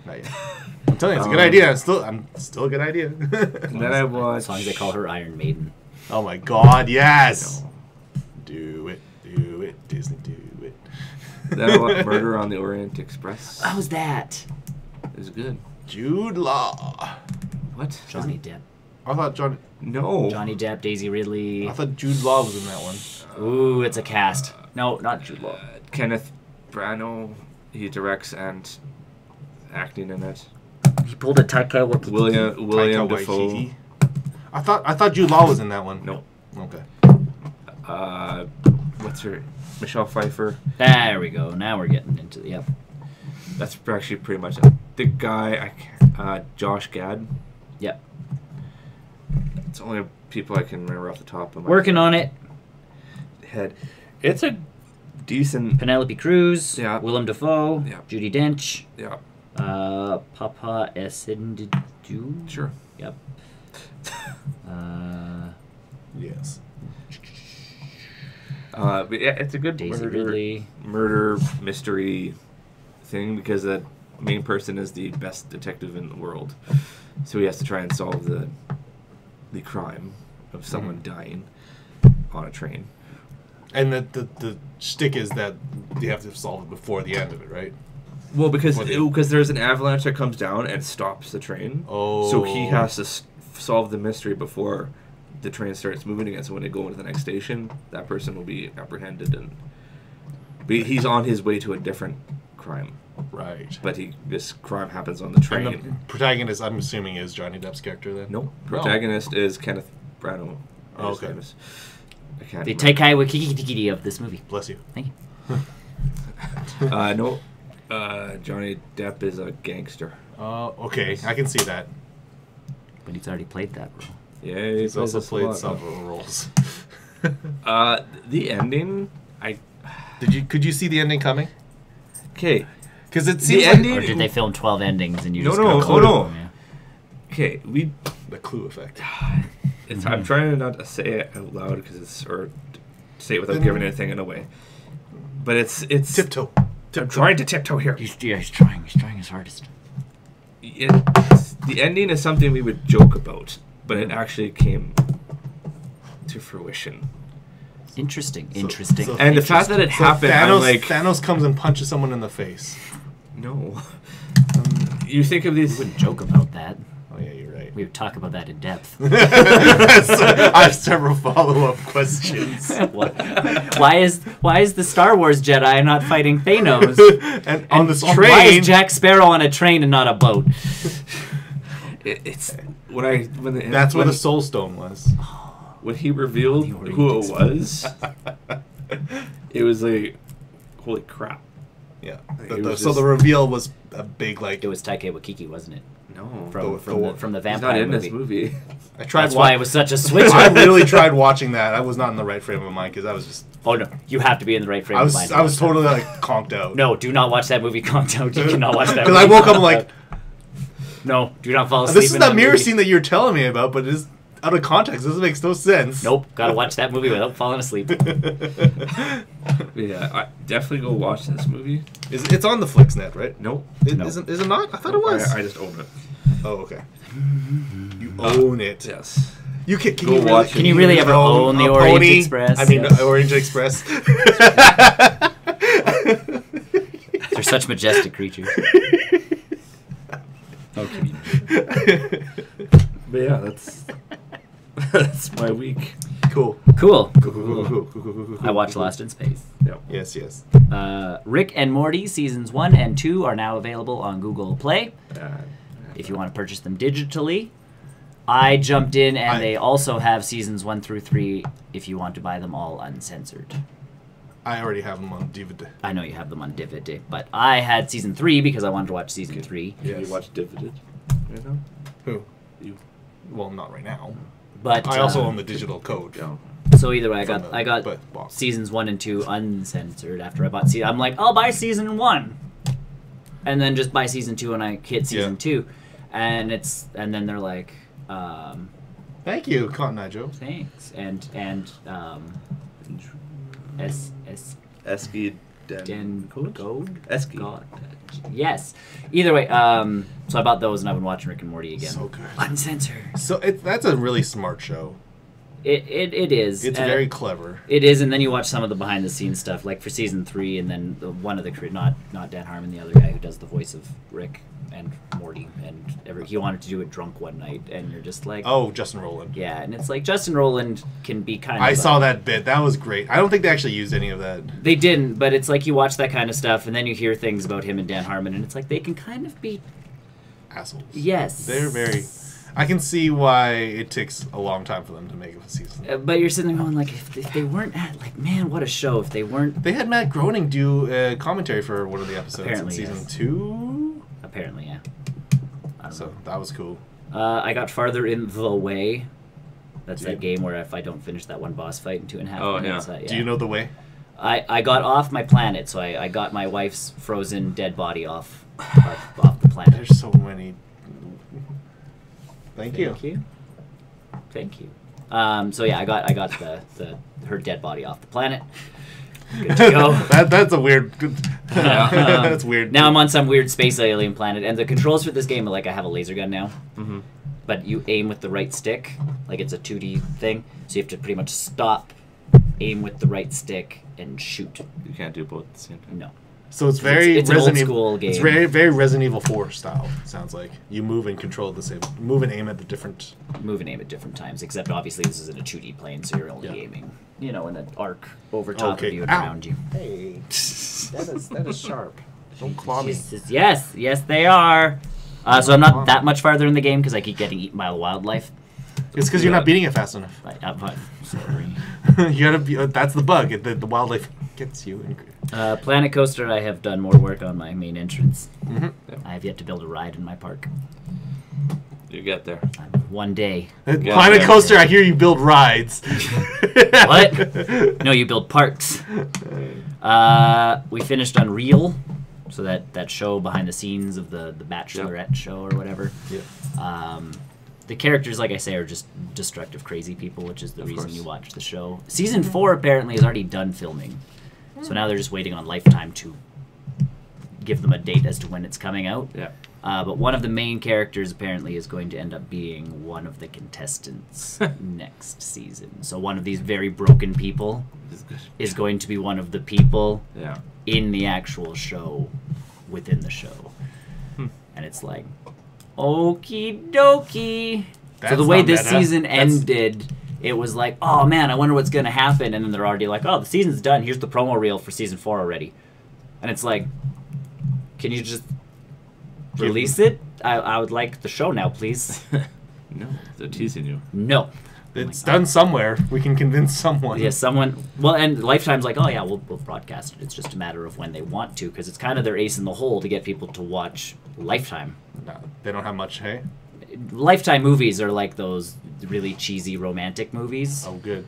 I'm telling you, it's a good idea. I'm still a good idea. And then I watched. As long as they call her Iron Maiden. Oh my God! Yes. Do it, Disney, do it. Then I watched Murder on the Orient Express. How's that? It was good. Jude Law. What? Johnny Depp. I thought Johnny Depp, Daisy Ridley. I thought Jude Law was in that one. Ooh, it's a cast. No, not Jude Law. Kenneth Branagh. He directs and acting in it. He pulled a Taika Waititi. William Dafoe. I thought Jude Law was in that one. No. Okay. What's her? Michelle Pfeiffer. There we go. Now we're getting into the That's actually pretty much it. The guy, Josh Gad. Yep. It's only people I can remember off the top of my Working on it. Head. It's a decent. Penelope Cruz. Yeah. Willem Dafoe. Yeah. Judi Dench. Yeah. Papa Esindiju? Sure. Yep. Yes. But yeah, it's a good murder mystery thing because that main person is the best detective in the world, so he has to try and solve the crime of someone dying on a train. And the shtick is that you have to solve it before the end of it, right? Well, because there's an avalanche that comes down and stops the train. Oh. So he has to solve the mystery before the train starts moving again. So when they go into the next station, that person will be apprehended, and he's on his way to a different crime. Right. But this crime happens on the train. And the protagonist, I'm assuming, is Johnny Depp's character then? No. Protagonist is Kenneth Branagh. Oh, okay. The Taika Waititi of this movie. Bless you. Thank you. No. Johnny Depp is a gangster. Okay. I can see that. But he's already played that role. Yeah, he's also played several roles. The ending, Could you see the ending coming? Okay. Because it seems or did they film 12 endings and you just got a clue? No. Okay, the clue effect. I'm trying not to say it out loud or say it without giving anything away. But it's tiptoe. I'm trying to tiptoe here. He's trying his hardest. The ending is something we would joke about, but it actually came to fruition. Interesting. And the fact that it happened, Thanos comes and punches someone in the face. No. You think of these... We wouldn't joke about that. Oh, yeah, you're right. We would talk about that in depth. I have several follow-up questions. Why is the Star Wars Jedi not fighting Thanos? and on this train... Why is Jack Sparrow on a train and not a boat? That's where the Soul Stone was. When he revealed who it was, it was like, holy crap. Yeah. So the reveal was a big, like... It was Taika Waititi, wasn't it? No. From the vampire movie. He's not in this movie. That's why it was such a switch. I really tried watching that. I was not in the right frame of mind because I was just... Oh, no. You have to be in the right frame of mind. I was totally, like, conked out. No, do not watch that movie conked out. You cannot watch that movie. Because I woke up like... No, do not fall asleep. This is that mirror scene that you're telling me about, but it is out of context. This makes no sense. Nope, gotta watch that movie without falling asleep. Yeah, definitely go watch this movie. It's on the Flixnet, right? Nope. Is it not? I thought it was. I just own it. Oh, okay. You own it. Yes. You can Can you really ever own the Orient Express? I mean, Orient Express. They're such majestic creatures. Okay. But yeah, that's my week. Cool. I watched Lost in Space. Yep. Yes. Rick and Morty seasons 1 and 2 are now available on Google Play. If you want to purchase them digitally. I jumped in and they also have seasons 1 through 3 if you want to buy them all uncensored. I already have them on DVD. I know you have them on DVD, but I had season 3 because I wanted to watch season 3. Yes. You watch DVD right now? Who? You. Well, not right now. But I also own the digital code. Yeah. So either way, I got seasons 1 and 2 uncensored after I bought season. I'm like, I'll buy season 1, and then just buy season 2, and I hit season 2, and then they're like, thank you, Cotton Eye Joe. Thanks, and Esky Code? Esky. Yes. Either way, so I bought those and I've been watching Rick and Morty again. So good. Uncensored. So that's a really smart show. It is. It's very clever. It is, and then you watch some of the behind the scenes stuff, like for season 3, and then one of the not Dan Harmon, the other guy who does the voice of Rick and Morty, and he wanted to do it drunk one night, and you're just like, oh, Justin Roiland. Yeah, and it's like Justin Roiland can be kind of. I saw that bit. That was great. I don't think they actually used any of that. They didn't, but it's like you watch that kind of stuff, and then you hear things about him and Dan Harmon, and it's like they can kind of be assholes. Yes, they're very. I can see why it takes a long time for them to make a season. But you're sitting there going, like, if they weren't man, what a show. If they weren't... They had Matt Groening do commentary for one of the episodes apparently, in season 2? Apparently, yeah. So, that was cool. I got farther in The Way. That's that game where if I don't finish that one boss fight in 2.5 minutes... Yeah. Do you know The Way? I got off my planet, so I got my wife's frozen dead body off the planet. There's so many. Thank you. Thank you. So yeah, I got her dead body off the planet. Good to go. That's a weird. That's weird. Now I'm on some weird space alien planet, and the controls for this game are like I have a laser gun now, but you aim with the right stick, like it's a 2D thing. So you have to pretty much stop, aim with the right stick, and shoot. You can't do both at the same time. No. So it's very it's an old school game. It's very Resident Evil 4 style. Sounds like you move and control at the same. Move and aim at the different. Move and aim at different times, except obviously this isn't a 2D plane, so you're only aiming, in an arc over top of you and around you. Hey, that is sharp. Don't claw me. Yes, they are. So I'm not that much farther in the game because I keep getting eaten by the wildlife. It's because you're not beating it fast enough. Sorry. You gotta be. That's the bug. The wildlife gets you. Planet Coaster, I have done more work on my main entrance. I have yet to build a ride in my park. You get there. One day. Planet Coaster, I hear you build rides. What? No, you build parks. We finished Unreal, so that show behind the scenes of the Bachelorette show or whatever. Yeah. The characters, like I say, are just destructive, crazy people, which is the reason you watch the show. Season 4 apparently is already done filming, so now they're just waiting on Lifetime to give them a date as to when it's coming out. Yeah. But one of the main characters apparently is going to end up being one of the contestants next season. So one of these very broken people is going to be one of the people in the actual show within the show. And it's like, okie dokie. So the way this season ended, it was like, oh man, I wonder what's going to happen. And then they're already like, oh, the season's done. Here's the promo reel for season 4 already. And it's like, can you just release it? I would like the show now, please. No, they're teasing you. No. It's done somewhere. We can convince someone. Yeah, someone. Well, and Lifetime's like, oh yeah, we'll broadcast it. It's just a matter of when they want to, because it's kind of their ace in the hole to get people to watch Lifetime. No, they don't have much, hey? Lifetime movies are like those really cheesy romantic movies. Oh, good.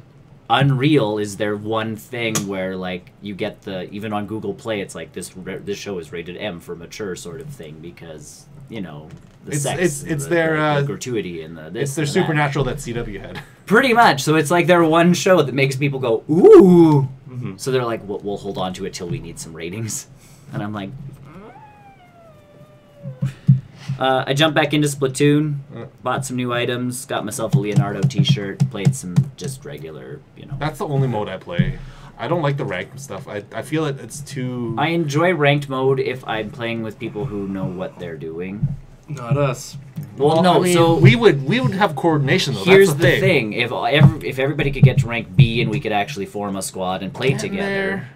Unreal is their one thing where like you get even on Google Play, it's like this show is rated M for mature sort of thing because the sex, it's their the gratuity and the this. It's their Supernatural that CW had. Pretty much. So it's like their one show that makes people go ooh. So they're like, we'll hold on to it till we need some ratings, and I'm like. I jumped back into Splatoon, bought some new items, got myself a Leonardo t-shirt, played some just regular, That's the only mode I play. I don't like the ranked stuff. I feel it's too... I enjoy ranked mode if I'm playing with people who know what they're doing. Not us. Well, no, I mean, so... We would have coordination, though. Here's That's the thing. If everybody could get to rank B and we could actually form a squad and play together...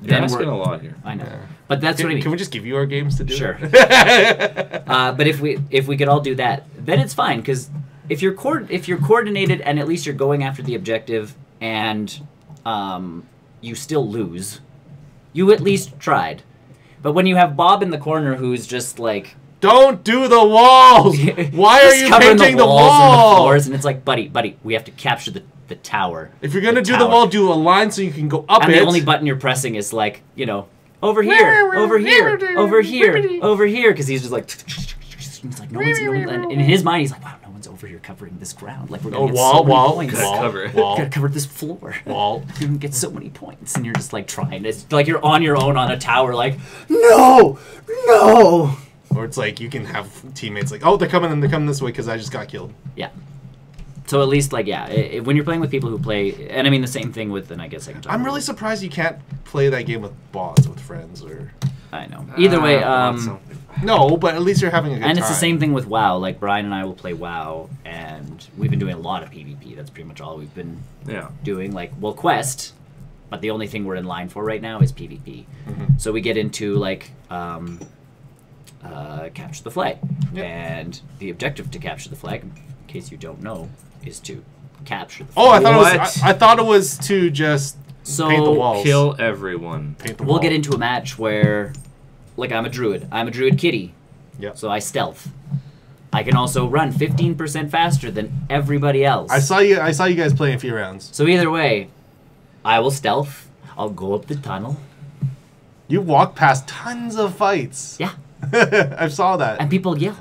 You're asking a lot here. I know. Yeah. But that's what I mean. Can we just give you our games to do? Sure. But if we could all do that, then it's fine. Because if you're coordinated and at least you're going after the objective and you still lose, you at least tried. But when you have Bob in the corner who's just like, don't do the walls. Why are you painting the walls and the floors? And it's like, buddy, we have to capture the tower. If you're gonna do the wall, do a line so you can go up and the only button you're pressing is like, over here, over here, over here, over here, because he's just like, he's like, no one's, and in his mind, he's like, wow, no one's over here covering this ground. Like, we're gonna get so many points. Gotta cover this floor. We're gonna get so many points, and you're just like trying. It's like you're on your own on a tower, like, no. Or it's like you can have teammates like, oh, they're coming this way because I just got killed. Yeah. So at least, like, when you're playing with people who play, and I mean the same thing with, and I guess I can talk I'm really surprised you can't play that game with bots, with friends, or... I know. Either way, no, but at least you're having a good time. And it's the same thing with WoW. Like, Brian and I will play WoW, and we've been doing a lot of PvP. That's pretty much all we've been doing. Like, Quest, but the only thing we're in line for right now is PvP. So we get into, like, capture the flag. And the objective to capture the flag, in case you don't know, is to capture the flag. Oh, I thought it was to just paint the walls. Kill everyone. Paint the we'll get into a match where, like, I'm a druid kitty. Yeah. So I stealth. I can also run 15% faster than everybody else. I saw you guys playing a few rounds. So either way, I will stealth. I'll go up the tunnel. You walk past tons of fights. Yeah. I saw that. And people yell.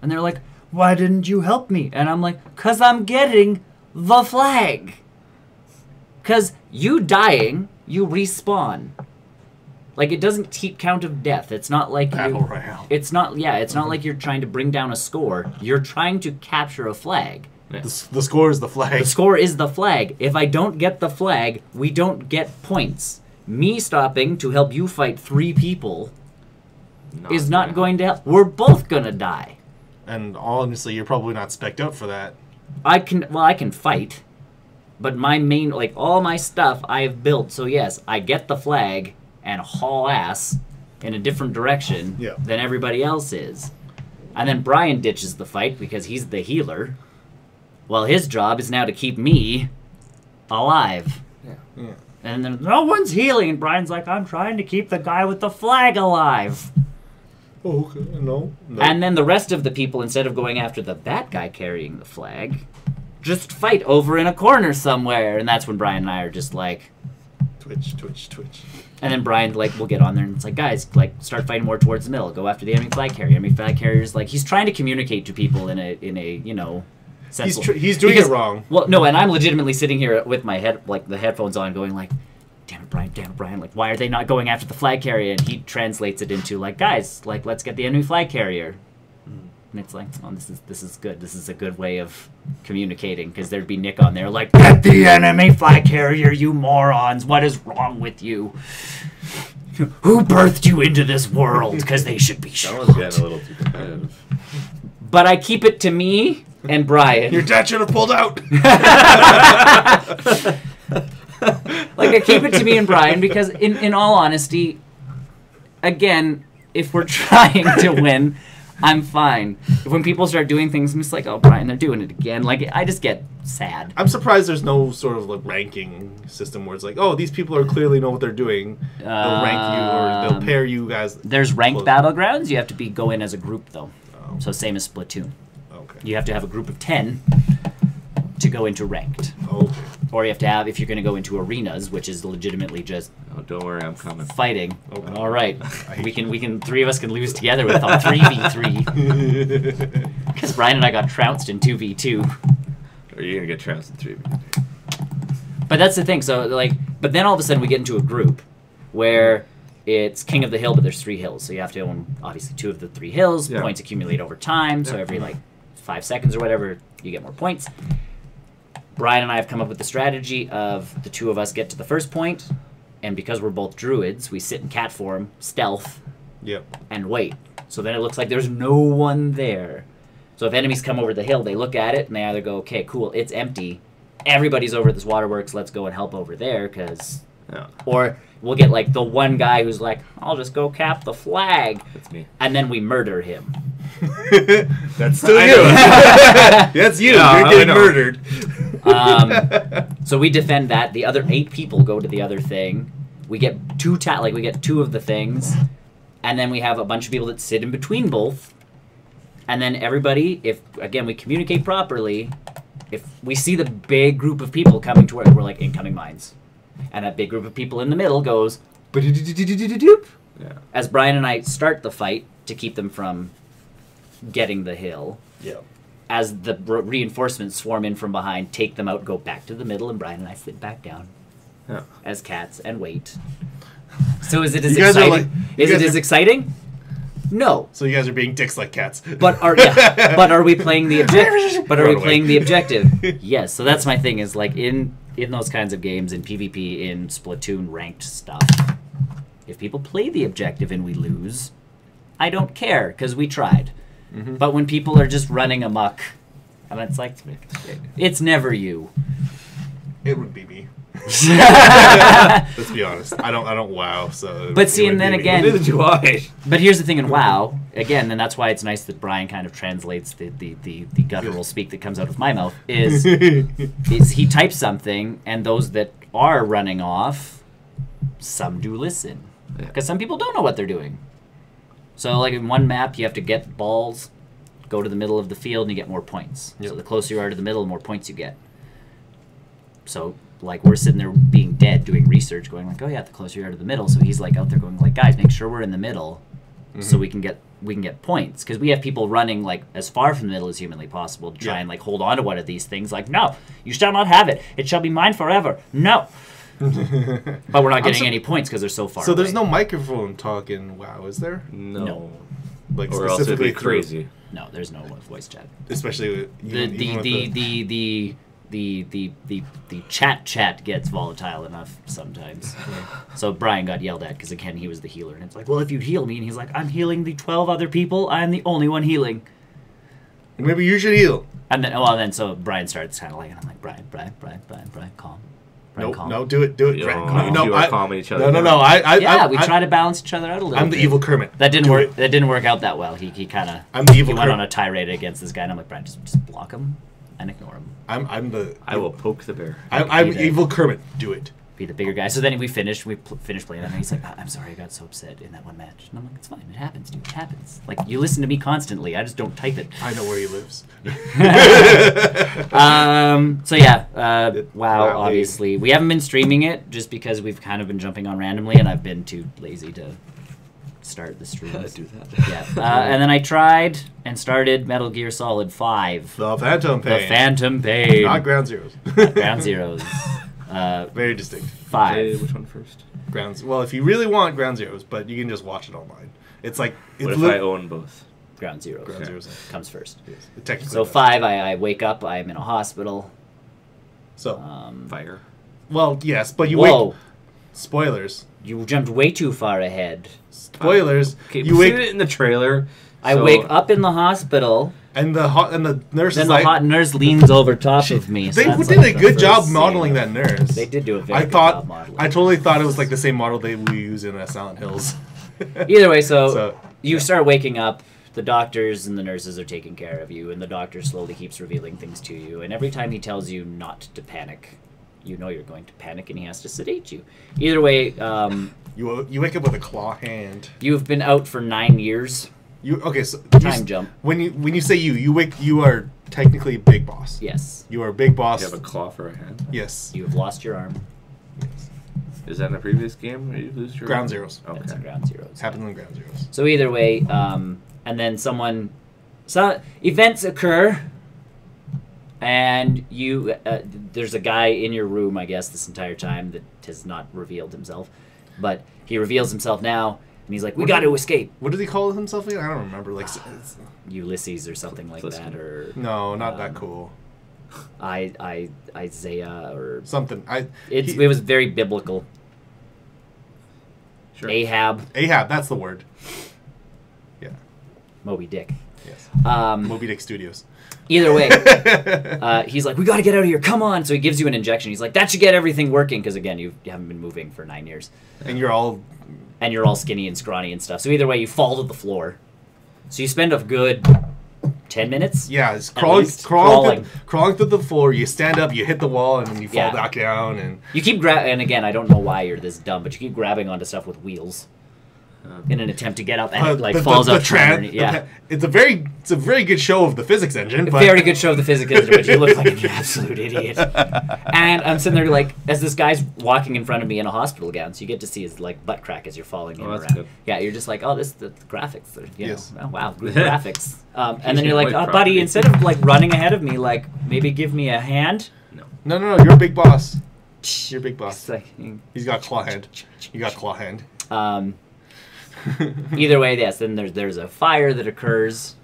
And they're like, why didn't you help me? And I'm like, because I'm getting the flag. Because you dying, you respawn. Like, it doesn't keep count of death. It's not like Battle Royale. It's not, yeah, it's not like you're trying to bring down a score. You're trying to capture a flag. Yeah. The score is the flag. The score is the flag. If I don't get the flag, we don't get points. Me stopping to help you fight 3 people is not going to help. We're both gonna die. And honestly, you're probably not spec'd out for that. I can fight, but my main, like, all my stuff I have built, so yes, I get the flag and haul ass in a different direction than everybody else is. And then Brian ditches the fight because he's the healer. Well, his job is now to keep me alive. Yeah. And then no one's healing, and Brian's like, I'm trying to keep the guy with the flag alive. Oh, okay. No. And then the rest of the people, instead of going after the bad guy carrying the flag, just fight over in a corner somewhere. And that's when Brian and I are just like... Twitch. And then Brian, like, will get on there and it's like, guys, like, start fighting more towards the middle. Go after the enemy flag carrier. Enemy flag carrier's like, he's trying to communicate to people in a you know... He's doing it wrong. Well, no, and I'm legitimately sitting here with my head, like, the headphones on, going like, damn it, Brian, like, why are they not going after the flag carrier? And he translates it into, like, guys, like, let's get the enemy flag carrier. And it's like, oh, this is good. This is a good way of communicating, because there'd be Nick on there like, get the enemy flag carrier, you morons! What is wrong with you? Who birthed you into this world? Because they should be shot. That was getting a little too competitive. But I keep it to me and Brian. Your dad should have pulled out. Like, I keep it to me and Brian because, in all honesty, again, if we're trying to win, I'm fine. When people start doing things, I'm just like, oh, Brian, they're doing it again. Like, I just get sad. I'm surprised there's no sort of like ranking system where it's like, oh, these people are clearly know what they're doing. They'll rank you or they'll pair you guys. There's ranked battlegrounds. You have to go in as a group, though. Oh. So same as Splatoon. Okay. You have to have a group of 10 to go into ranked. Okay. Or you have to have, if you're going to go into arenas, which is legitimately just... Oh, don't worry, I'm coming. Fighting. Okay. All right. We can. 3 of us can lose together with a 3v3. Because Brian and I got trounced in 2v2. Or you're going to get trounced in 3v3. But that's the thing. So, like, but then all of a sudden we get into a group where it's King of the Hill, but there's 3 hills. So you have to own, obviously, 2 of the 3 hills. Yeah. Points accumulate over time. So every, like, 5 seconds or whatever, you get more points. Brian and I have come up with the strategy of the 2 of us get to the first point, and because we're both druids, we sit in cat form, stealth, and wait. So then it looks like there's no one there. So if enemies come over the hill, they look at it, and they either go, okay, cool, it's empty. Everybody's over at this waterworks, let's go and help over there, because... Yeah. Or we'll get, like, the one guy who's like, I'll just go cap the flag. That's me. And then we murder him. That's still you. That's you. No, you're getting murdered. So we defend that. The other 8 people go to the other thing. We get 2 we get 2 of the things, and then we have a bunch of people that sit in between both. And then everybody, if again we communicate properly, if we see the big group of people coming to where we're like incoming mines, and that big group of people in the middle goes as Brian and I start the fight to keep them from getting the hill. Yeah. As the reinforcements swarm in from behind, take them out, go back to the middle, and Brian and I sit back down as cats and wait. So is it as exciting? Is it as exciting? No. So you guys are being dicks like cats. But are we playing the objective? But are we playing the objective? Yes. So that's my thing. Is like in those kinds of games, in PvP, in Splatoon ranked stuff. If people play the objective and we lose, I don't care because we tried. Mm-hmm. But when people are just running amok, and it's like, it's never you. It would be me. Let's be honest. I don't WoW, so. But see, and then again, neither do I. But here's the thing in WoW, again, and that's why it's nice that Brian kind of translates the guttural speak that comes out of my mouth. Is he types something, and those that are running off, some do listen, because some people don't know what they're doing. So, like in one map, you have to get balls, go to the middle of the field, and you get more points. Yep. So the closer you are to the middle, the more points you get. So, like, we're sitting there being dead, doing research, going like, oh yeah, the closer you are to the middle. So he's like out there going like, guys, make sure we're in the middle. so we can get points, because we have people running like as far from the middle as humanly possible to try and like hold on to one of these things. Like, no, you shall not have it. It shall be mine forever. No. But we're not getting any points because they're so far. So away. there's no microphone talk in WoW, is there? No. Like or else it'd be specifically crazy. No, there's no voice chat. Especially with, the chat gets volatile enough sometimes. So Brian got yelled at because again he was the healer, and it's like, well, if you'd heal me, and he's like, I'm healing the 12 other people. I'm the only one healing. Maybe you should heal. And then so Brian starts kind of like, and I'm like, Brian, calm. Brian, No, do it. You are calming each other. No. We try to balance each other out a little. I'm the evil Kermit. That didn't work. That didn't work out that well. He kind of. I'm the evil. He went on a tirade against this guy, and I'm like, Brian, just block him and ignore him. I will poke the bear. I'm evil Kermit. Do it. Be the bigger guy. So then we finished playing that, and he's like, I'm sorry, I got so upset in that one match. And I'm like, it's fine, it happens, dude, it happens. Like, you listen to me constantly, I just don't type it. I know where he lives. So yeah, WoW, obviously. We haven't been streaming it, just because we've kind of been jumping on randomly, and I've been too lazy to start the streams. Do that. Yeah. And then I tried and started Metal Gear Solid 5. The Phantom Pain. The Phantom Pain. Not Ground Zeroes. Not Ground Zeroes. Very distinct. 5. Okay, which one first? Well, if you really want Ground Zeroes, but you can just watch it online. It's like... What if I own both? Ground Zeroes. Ground Zeroes comes first. Yes. Technically So 5, I wake up, I'm in a hospital. So... Fire. Well, yes, but you Whoa. wake... Spoilers. You jumped way too far ahead. Spoilers. Okay, you we wake... see it in the trailer. I wake up in the hospital... And the nurse then is the like... hot nurse leans over top of me. So They that's did like a the good job first modeling scene. that nurse. They did do a very good job modeling. I totally thought it was like the same model they we use in Silent Hills. Either way, so you start waking up, the doctors and the nurses are taking care of you, and the doctor slowly keeps revealing things to you, and every time he tells you not to panic, you know you're going to panic, and he has to sedate you. Either way, you wake up with a claw hand. you've been out for 9 years. So Time jump. When you say you are technically Big Boss. Yes. You are Big Boss. You have a claw for a hand? Yes. You have lost your arm. Yes. Is that in a previous game where you lose your Ground Zeroes. Okay. That's in Ground Zeroes. Happens in Ground Zeroes. So either way, and then events occur, and you there's a guy in your room, I guess, this entire time that has not revealed himself, but he reveals himself now, and he's like, "We got to escape." What does he call himself again? I don't remember. Like Ulysses or something like that, or no, not that cool. Isaiah or something. It was very biblical. Sure. Ahab, that's the word. Yeah. Moby Dick. Yes. Moby Dick Studios. Either way, he's like, "We got to get out of here! Come on!" So he gives you an injection. He's like, "That should get everything working," because again, you haven't been moving for 9 years, and you're all skinny and scrawny and stuff. So either way, you fall to the floor. So you spend a good 10 minutes. Yeah, it's crawling through the floor. You stand up, you hit the wall, and then you fall back down. And you keep and again, I don't know why you're this dumb, but you keep grabbing onto stuff with wheels. In an attempt to get up, and it falls up. It's a very good show of the physics engine. But very good show of the physics engine, but you look like an absolute idiot. And I'm sitting there like, as this guy's walking in front of me in a hospital gown, so you get to see his like butt crack as you're falling in around. Good. Yeah, you're just like, oh, this the graphics. Yes. Oh, wow, good graphics. And then you're like, oh, buddy, instead of like running ahead of me, like maybe give me a hand. No, you're a big boss. You're a big boss. Like, he's got claw hand. You got claw hand. Either way, yes. Then there's a fire that occurs.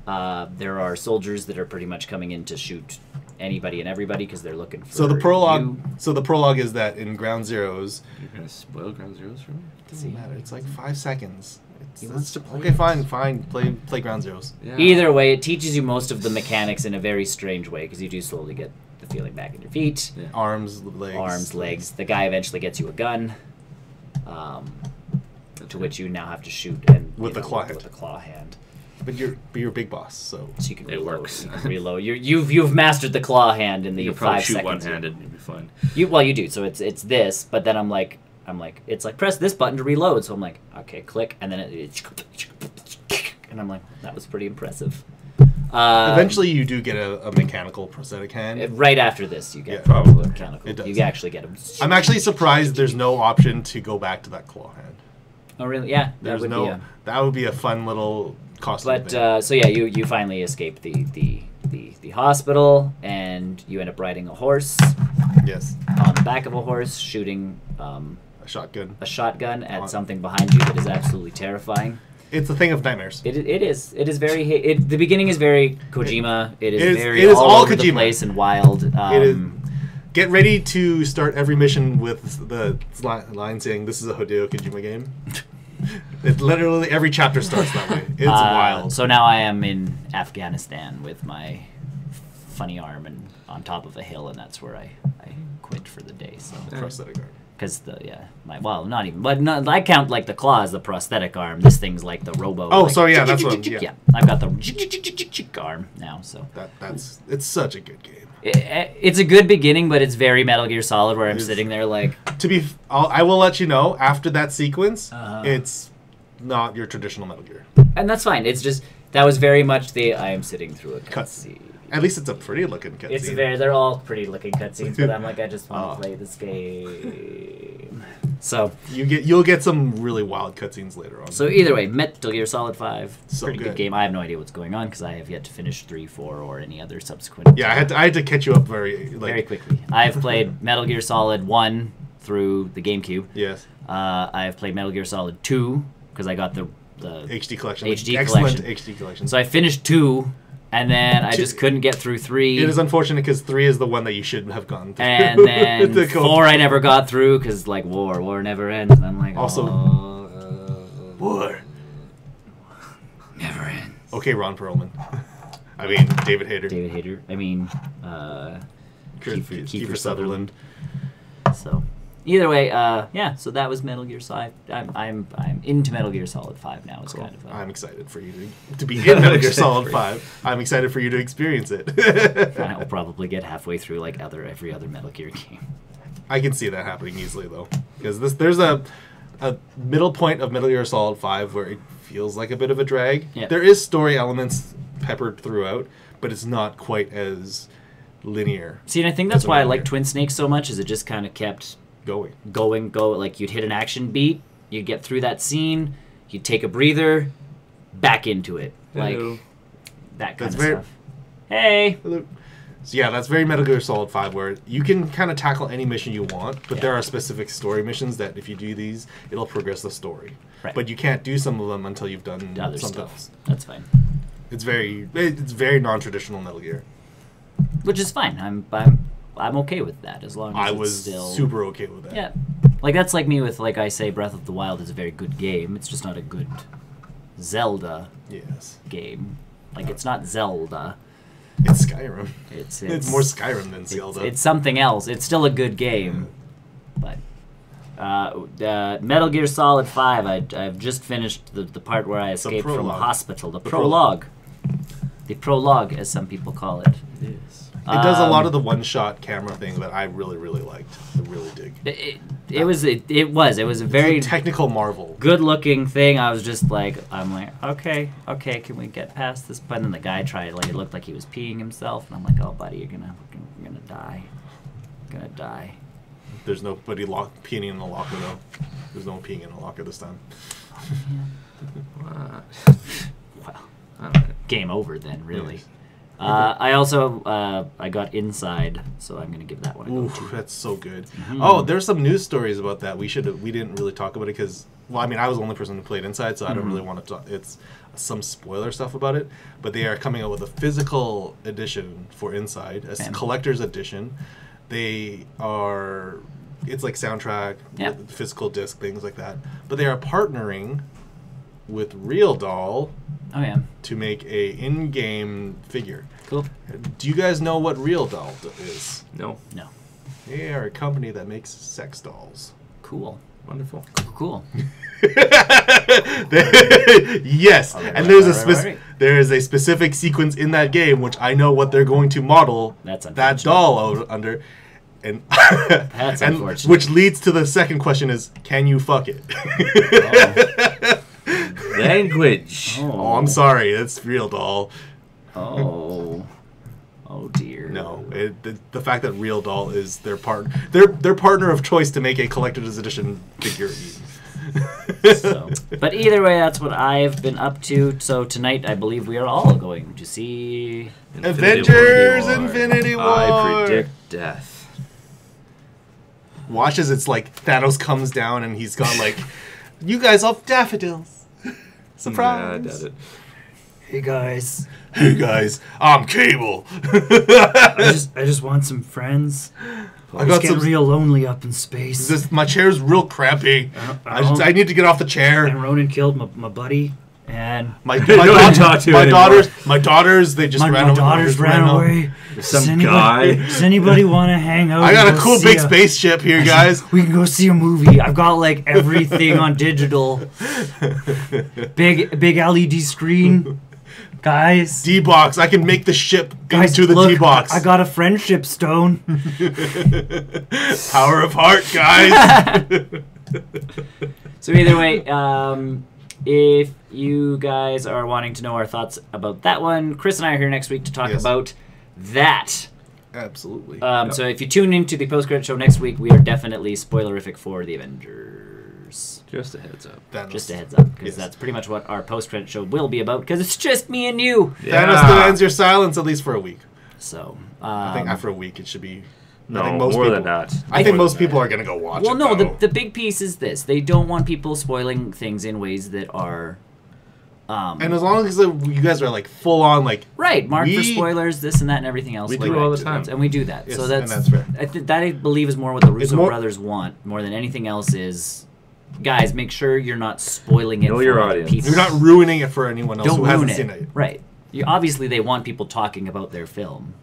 There are soldiers that are pretty much coming in to shoot anybody and everybody because they're looking for. So the prologue is that in Ground Zeroes. You're gonna spoil Ground Zeroes for me? Doesn't matter. It's like 5 seconds. He wants to play. Okay, fine. Play Ground Zeroes. Yeah. Either way, it teaches you most of the mechanics in a very strange way because you do slowly get the feeling back in your feet. Yeah. Arms, legs. The guy eventually gets you a gun. To which you now have to shoot with the claw hand. But you're a big boss, so you can reload. It works. Reload. You've mastered the claw hand in the 5 seconds. You can shoot one-handed and you'll be fine. You do. So it's this, but then I'm like it's like press this button to reload. So I'm like, okay, click, and then and I'm like, that was pretty impressive. Eventually, you do get a mechanical prosthetic hand. Right after this, you get probably mechanical. You actually get them. I'm actually surprised there's no option to go back to that claw hand. Oh, really? Yeah. That would be a fun little costume. But so yeah, you finally escape the hospital, and you end up riding a horse. Yes. On the back of a horse, shooting a shotgun. A shotgun at something behind you that is absolutely terrifying. It's a thing of nightmares. It is. It is very. The beginning is very Kojima. It is all over Kojima. The place and wild. It is. Get ready to start every mission with the line saying, "This is a Hideo Kojima game." It literally every chapter starts that way. It's wild. So now I am in Afghanistan with my funny arm and on top of a hill, and that's where I quit for the day. So prosthetic arm. Because not even, but no, I count like the claw as the prosthetic arm. This thing's like the robo. Oh, like, sorry, yeah, that's what. Yeah, I've got the arm now. So it's such a good game. It's a good beginning, but it's very Metal Gear Solid, where I'm sitting there like. I will let you know after that sequence, it's not your traditional Metal Gear. And that's fine. It's just that was very much I am sitting through a cutscene. At least it's a pretty looking cutscene. They're all pretty looking cutscenes, but I'm like, I just want to play this game. So you'll get some really wild cutscenes later on. So either way, Metal Gear Solid 5, so pretty good game. I have no idea what's going on because I have yet to finish 3, 4, or any other subsequent. Yeah, I had to catch you up very quickly. I have played Metal Gear Solid 1 through the GameCube. Yes. I have played Metal Gear Solid 2 because I got the HD collection. Excellent HD collection. So I finished 2. And then I just couldn't get through 3. It is unfortunate because 3 is the one that you should have gone through. And then 4 I never got through because, like, war never ends. And I'm like, also, war never ends. Okay, Ron Perlman. I mean, David Hayter. I mean, Kiefer Sutherland. So, either way, so that was Metal Gear Solid. I'm into Metal Gear Solid 5 now. It's cool. Kind of. I'm excited for you to be in Metal Gear Solid 5. I'm excited for you to experience it. I will probably get halfway through like every other Metal Gear game. I can see that happening easily though, because there's a middle point of Metal Gear Solid 5 where it feels like a bit of a drag. Yep. There is story elements peppered throughout, but it's not quite as linear. See, and I think that's why I like Twin Snakes so much, is it just kind of kept going. Like you'd hit an action beat, you'd get through that scene, you'd take a breather, back into it. Hello. Like that kind of stuff. Hey! Hello. So yeah, that's very Metal Gear Solid 5, where you can kind of tackle any mission you want, but there are specific story missions that if you do these, it'll progress the story. Right. But you can't do some of them until you've done other something stuff. else. That's fine. It's very non-traditional Metal Gear. Which is fine. I'm okay with that as long as I it's was still super okay with that. Yeah. Like that's like me with, like I say, Breath of the Wild is a very good game. It's just not a good Zelda game. Like it's not Zelda. It's Skyrim. It's more Skyrim than Zelda. It's something else. It's still a good game. But Metal Gear Solid 5, I've just finished the part where I escaped from a hospital. The prologue. The prologue, as some people call it. It is. It does a lot of the one-shot camera thing that I really, really liked. I really dig. It was a very technical marvel. Good-looking thing. I was just like, okay, can we get past this? But then the guy tried, like, it looked like he was peeing himself, and I'm like, oh, buddy, you're gonna die. You're gonna die. There's nobody peeing in the locker though. There's no one peeing in the locker this time. Well, game over then, really. Yes. I also I got Inside, so I'm gonna give that one a go too. That's so good. Mm-hmm. Oh, there's some news stories about that. We didn't really talk about it because, well, I mean, I was the only person who played Inside, so I don't really want to talk. It's some spoiler stuff about it, but they are coming out with a physical edition for Inside, a collector's edition. It's like soundtrack, physical disc, things like that. But they are partnering with Real Doll. Oh, yeah. To make a in-game figure. Cool. Do you guys know what Real Doll is? No. They are a company that makes sex dolls. Cool. Wonderful. Cool. Yes, and there is a specific sequence in that game which I know what they're going to model that doll under, and that's unfortunate. Which leads to the second question: is can you fuck it? Language. Oh, I'm sorry. It's Real Doll. Oh dear. No, the fact that Real Doll is their partner of choice to make a collector's edition figurine. So, but either way, that's what I've been up to. So tonight, I believe we are all going to see Avengers Infinity War. I predict death. Watch as it's like Thanos comes down and he's got like, you guys have daffodils. Surprise. Yeah, I doubt it. Hey guys, I'm Cable. I just want some friends. I got get real lonely up in space. My chair's real crampy. I need to get off the chair. And Ronan killed my buddy, and my daughters, they just ran away. Some guy. Does anybody want to hang out? I got a cool big spaceship here, guys. We can go see a movie. I've got like everything on digital. Big LED screen. Guys. D-Box. I can make the ship into the D-Box. I got a friendship stone. Power of heart, guys. So either way, if you guys are wanting to know our thoughts about that one, Chris and I are here next week to talk about that. Absolutely. So if you tune into the post-credit show next week, we are definitely spoilerific for the Avengers. Just a heads up. Just a heads up, because that's pretty much what our post-credit show will be about, because it's just me and you. Thanos demands your silence at least for a week. So I think after a week it should be... No, I think more than that. I think most people are going to go watch it. Well, no, the big piece is this. They don't want people spoiling things in ways that are... and as long as you guys are like full on like... Right, mark for spoilers, this and that and everything else. We do it all the time. And we do that. Yes, so that's fair. That I believe is more what the Russo brothers want, more than anything else is... Guys, make sure you're not spoiling it know for your other audience. people. You're not ruining it for anyone else Don't who hasn't seen it. Right. Obviously, they want people talking about their film.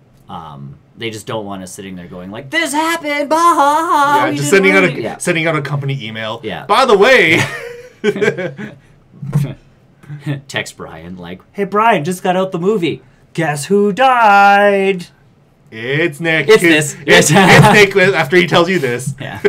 They just don't want us sitting there going like, "This happened." Bah, yeah, just sending out a company email. Yeah. By the way, text Brian like, Hey Brian, just got out the movie. Guess who died? it's Nick. It's this. It's Nick after he tells you this. Yeah.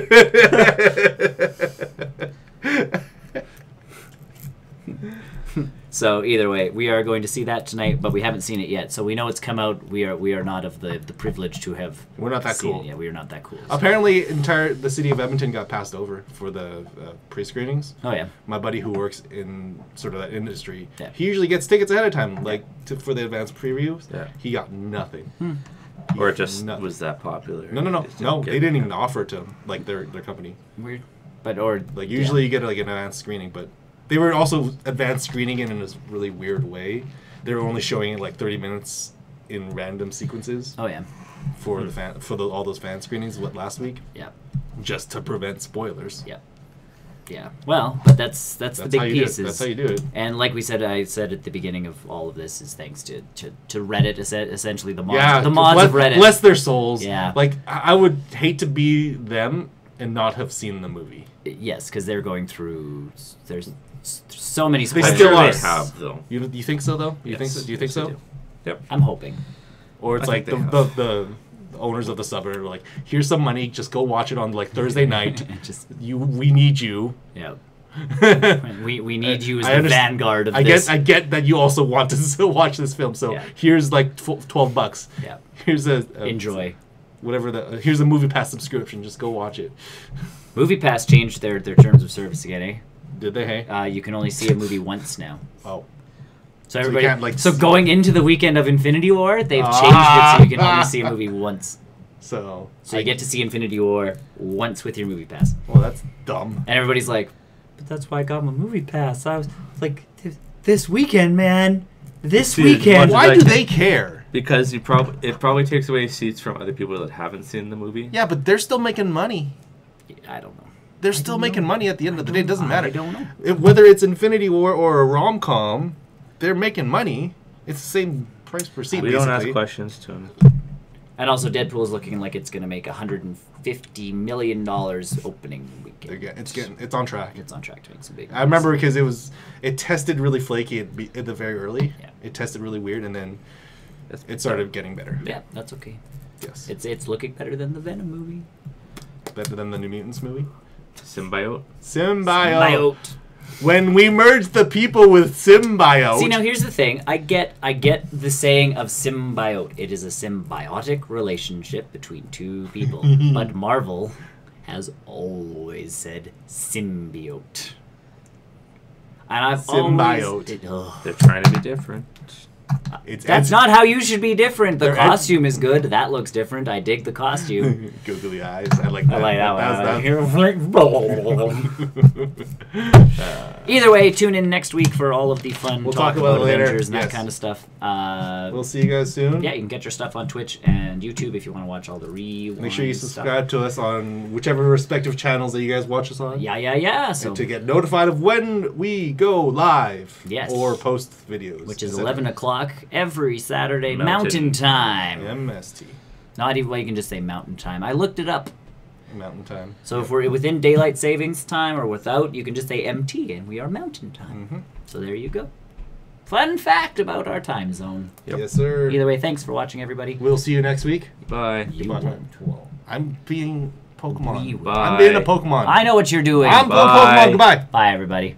So either way, we are going to see that tonight, but we haven't seen it yet. So we know it's come out. We are not of the privilege to have. We're not that seen cool. It. Yeah, we are not that cool. So. Apparently, the city of Edmonton got passed over for the pre-screenings. Oh yeah. My buddy who works in sort of that industry, he usually gets tickets ahead of time, like for the advanced previews. Yeah. He got nothing. Or it just was that popular. No. They didn't even offer it to him, like their company. Weird. But or like usually you get like an advanced screening, but they were also advanced screening it in a really weird way. They were only showing it like 30 minutes in random sequences. Oh yeah. For all those fan screenings last week. Yeah. Just to prevent spoilers. Yeah. Yeah. Well, but that's the big piece. That's how you do it. And like I said at the beginning of all of this, is thanks to Reddit, essentially the mods of Reddit. Bless their souls. Yeah. Like I would hate to be them and not have seen the movie. Yes, because they're going through. There's so many spoilers. They still are. They have though. You think so though? Yes. Do you think so? Do. Yep. I'm hoping. Or it's like the owners of the suburb are like, here's some money, just go watch it on like Thursday night. We need you. Yeah. we need you as the vanguard of this. I get that you also want to still watch this film, so here's like $12. Yeah. Here's a enjoy. Whatever here's a Movie Pass subscription. Just go watch it. Movie Pass changed their terms of service again, eh? Did they? Hey. You can only see a movie once now. Oh. So everybody. So going into the weekend of Infinity War, they've changed it so you can only see a movie once. So you get to see Infinity War once with your Movie Pass. Well, that's dumb. And everybody's like, but that's why I got my Movie Pass. I was like, this weekend, man. This weekend. Why do they care? Because it probably takes away seats from other people that haven't seen the movie. Yeah, but they're still making money. I don't know. They're still making money at the end of the day. It doesn't matter. I don't know. Whether it's Infinity War or a rom-com, they're making money. It's the same price per seat. We don't ask questions to them. And also, Deadpool is looking like it's going to make $150 million opening weekend. It's on track. It's on track to make some big. I remember because it tested really flaky at the very early. Yeah. It tested really weird, and then it started getting better. Yeah, that's okay. Yes. It's looking better than the Venom movie. Better than the New Mutants movie. Symbiote. When we merge the people with symbiote. See, now here's the thing. I get the saying of symbiote. It is a symbiotic relationship between two people. But Marvel has always said symbiote. And I've Symbiote. always... They're trying to be different. That's not how you should be different. The costume is good. That looks different. I dig the costume. Googly eyes. I like that. Either way, tune in next week for all of the fun We'll talk about it later. Avengers and that kind of stuff. We'll see you guys soon. Yeah, you can get your stuff on Twitch and YouTube if you want to watch all the Make sure you subscribe to us on whichever respective channels that you guys watch us on. Yeah. So and to get notified of when we go live. Yes. Or post videos. Which is 11 o'clock every Saturday, Mountain Time. MST. Not even, well, you can just say Mountain Time. I looked it up. Mountain Time. So if we're within Daylight Savings Time or without, you can just say MT and we are Mountain Time. So there you go. Fun fact about our time zone. Yep. Yes, sir. Either way, thanks for watching, everybody. We'll see you next week. Bye. I'm being Pokemon. Bye. I'm being a Pokemon. I know what you're doing. I'm Pokemon. Goodbye. Bye, everybody.